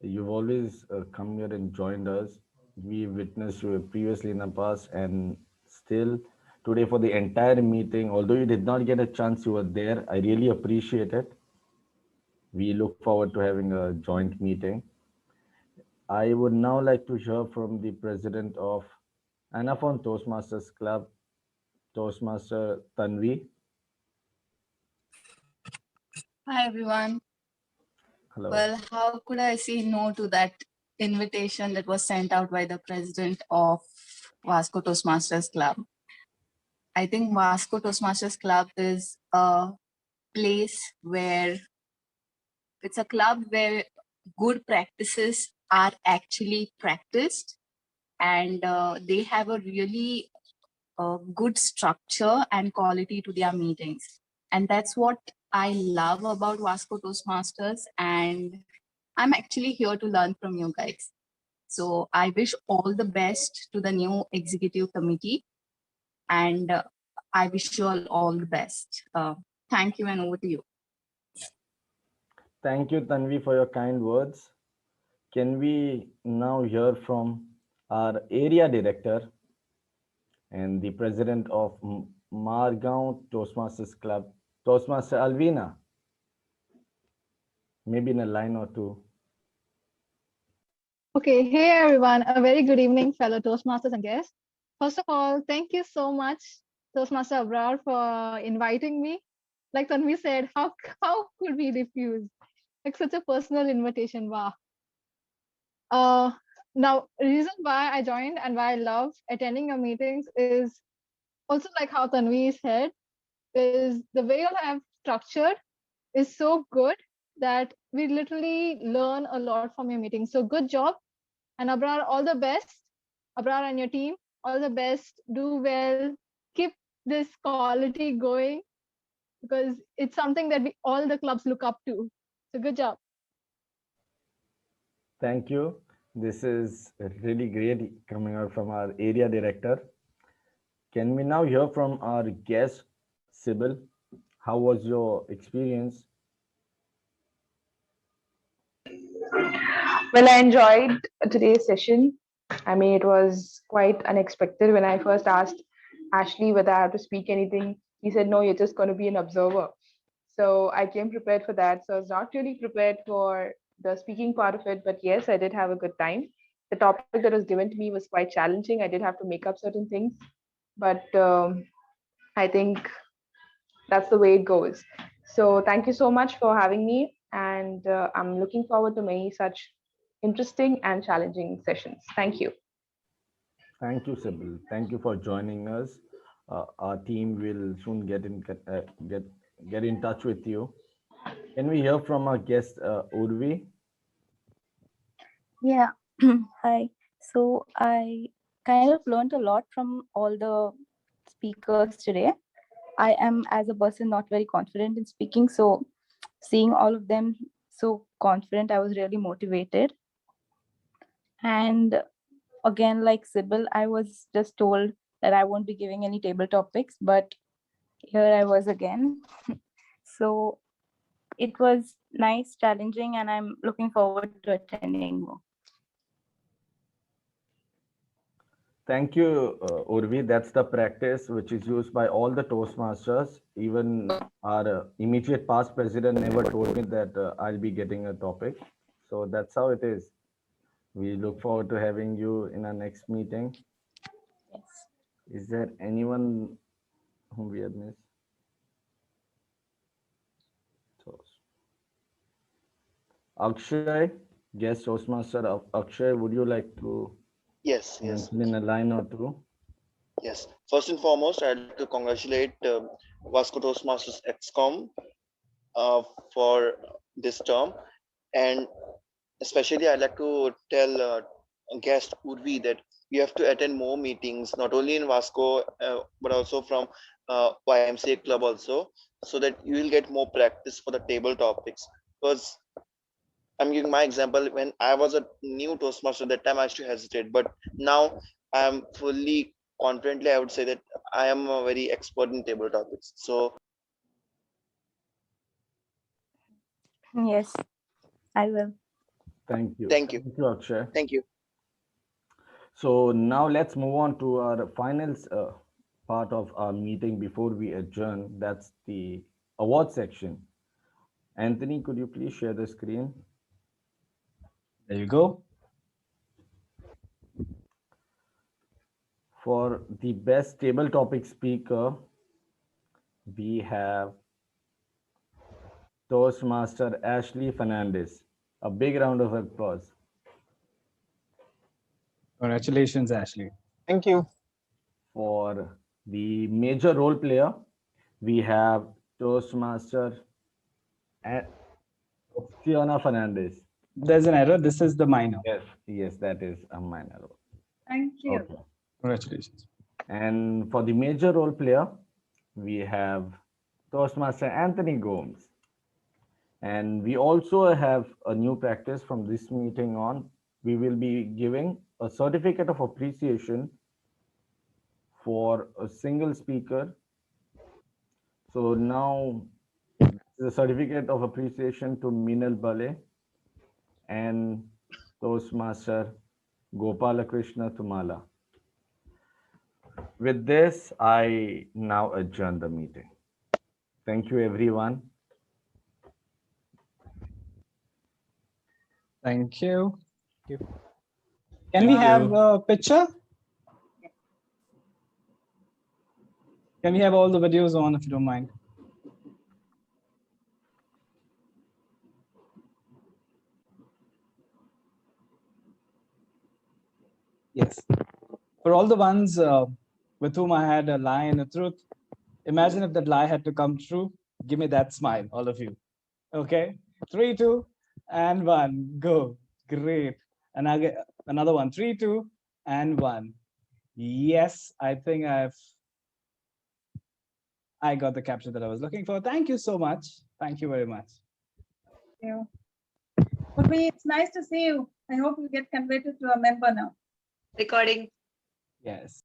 Speaker 6: You've always come here and joined us. We witnessed you previously in the past and still today for the entire meeting. Although you did not get a chance, you were there. I really appreciate it. We look forward to having a joint meeting. I would now like to hear from the president of Anaphon Toastmasters Club, Toastmaster Tanvi.
Speaker 17: Hi, everyone.
Speaker 6: Hello.
Speaker 17: Well, how could I say no to that invitation that was sent out by the president of Vasco Toastmasters Club? I think Vasco Toastmasters Club is a place where it's a club where good practices are actually practiced, and they have a really good structure and quality to their meetings. And that's what I love about Vasco Toastmasters. And I'm actually here to learn from you guys. So I wish all the best to the new executive committee. And I wish you all the best. Thank you, and over to you.
Speaker 6: Thank you, Tanvi, for your kind words. Can we now hear from our area director and the president of Margaux Toastmasters Club, Toastmaster Alvina? Maybe in a line or two.
Speaker 18: Okay, hey everyone, a very good evening, fellow Toastmasters and guests. First of all, thank you so much, Toastmaster Abrar, for inviting me. Like Tanvi said, how could we refuse? Like such a personal invitation, wow. Now, reason why I joined and why I love attending your meetings is also like how Tanvi said, is the way you have structured is so good that we literally learn a lot from your meetings. So good job. And Abrar, all the best. Abrar and your team, all the best. Do well. Keep this quality going because it's something that all the clubs look up to. So good job.
Speaker 6: Thank you. This is really great coming out from our area director. Can we now hear from our guest, Sybil? How was your experience?
Speaker 7: Well, I enjoyed today's session. I mean, it was quite unexpected when I first asked Ashley whether I have to speak anything. He said, no, you're just going to be an observer. So I came prepared for that. So I was not really prepared for the speaking part of it, but yes, I did have a good time. The topic that was given to me was quite challenging. I did have to make up certain things, but I think that's the way it goes. So thank you so much for having me. And I'm looking forward to many such interesting and challenging sessions. Thank you.
Speaker 6: Thank you, Sybil. Thank you for joining us. Our team will soon get in touch with you. Can we hear from our guest, Urvi?
Speaker 1: Yeah. Hi. So I kind of learned a lot from all the speakers today. I am, as a person, not very confident in speaking. So seeing all of them so confident, I was really motivated. And again, like Sybil, I was just told that I won't be giving any table topics, but here I was again. So it was nice, challenging, and I'm looking forward to attending more.
Speaker 6: Thank you, Urvi. That's the practice which is used by all the Toastmasters. Even our immediate past president never told me that I'll be getting a topic. So that's how it is. We look forward to having you in our next meeting.
Speaker 1: Yes.
Speaker 6: Is there anyone whom we have missed? Akshay, guest Toastmaster Akshay, would you like to
Speaker 13: Yes.
Speaker 6: mention in a line or two?
Speaker 13: Yes. First and foremost, I'd like to congratulate Vasco Toastmasters XCOM for this term, and especially I'd like to tell guest Urvi that you have to attend more meetings, not only in Vasco but also from YMCA club also, so that you will get more practice for the table topics. Because I'm giving my example. When I was a new Toastmaster, that time I used to hesitate, but now I'm fully confidently, I would say that I am a very expert in table topics. So
Speaker 1: Yes, I will.
Speaker 6: Thank you.
Speaker 13: Thank you.
Speaker 6: Thank you, Akshay.
Speaker 13: Thank you.
Speaker 6: So now let's move on to our final part of our meeting before we adjourn. That's the award section. Anthony, could you please share the screen?
Speaker 3: There you go.
Speaker 6: For the best table topic speaker, we have Toastmaster Ashley Fernandez. A big round of applause.
Speaker 3: Congratulations, Ashley.
Speaker 8: Thank you.
Speaker 6: For the major role player, we have Toastmaster Fiona Fernandez.
Speaker 3: There's an error. This is the minor.
Speaker 6: Yes, that is a minor role.
Speaker 2: Thank you.
Speaker 6: Okay.
Speaker 3: Congratulations.
Speaker 6: And for the major role player, we have Toastmaster Anthony Gomes. And we also have a new practice from this meeting on. We will be giving a certificate of appreciation for a single speaker. So now the certificate of appreciation to Minal Bale and Toastmaster Gopalakrishna Tumala. With this, I now adjourn the meeting. Thank you, everyone.
Speaker 3: Thank you. Can we have a picture? Can we have all the videos on, if you don't mind? Yes. For all the ones with whom I had a lie and a truth, imagine if that lie had to come true. Give me that smile, all of you. Okay. 3, 2, and 1. Go. Great. And I'll get another one. 3, 2, and 1. Yes, I think I got the capture that I was looking for. Thank you so much. Thank you very much.
Speaker 2: Thank you. Urvi, it's nice to see you. I hope you get converted to a member now.
Speaker 9: Recording.
Speaker 3: Yes.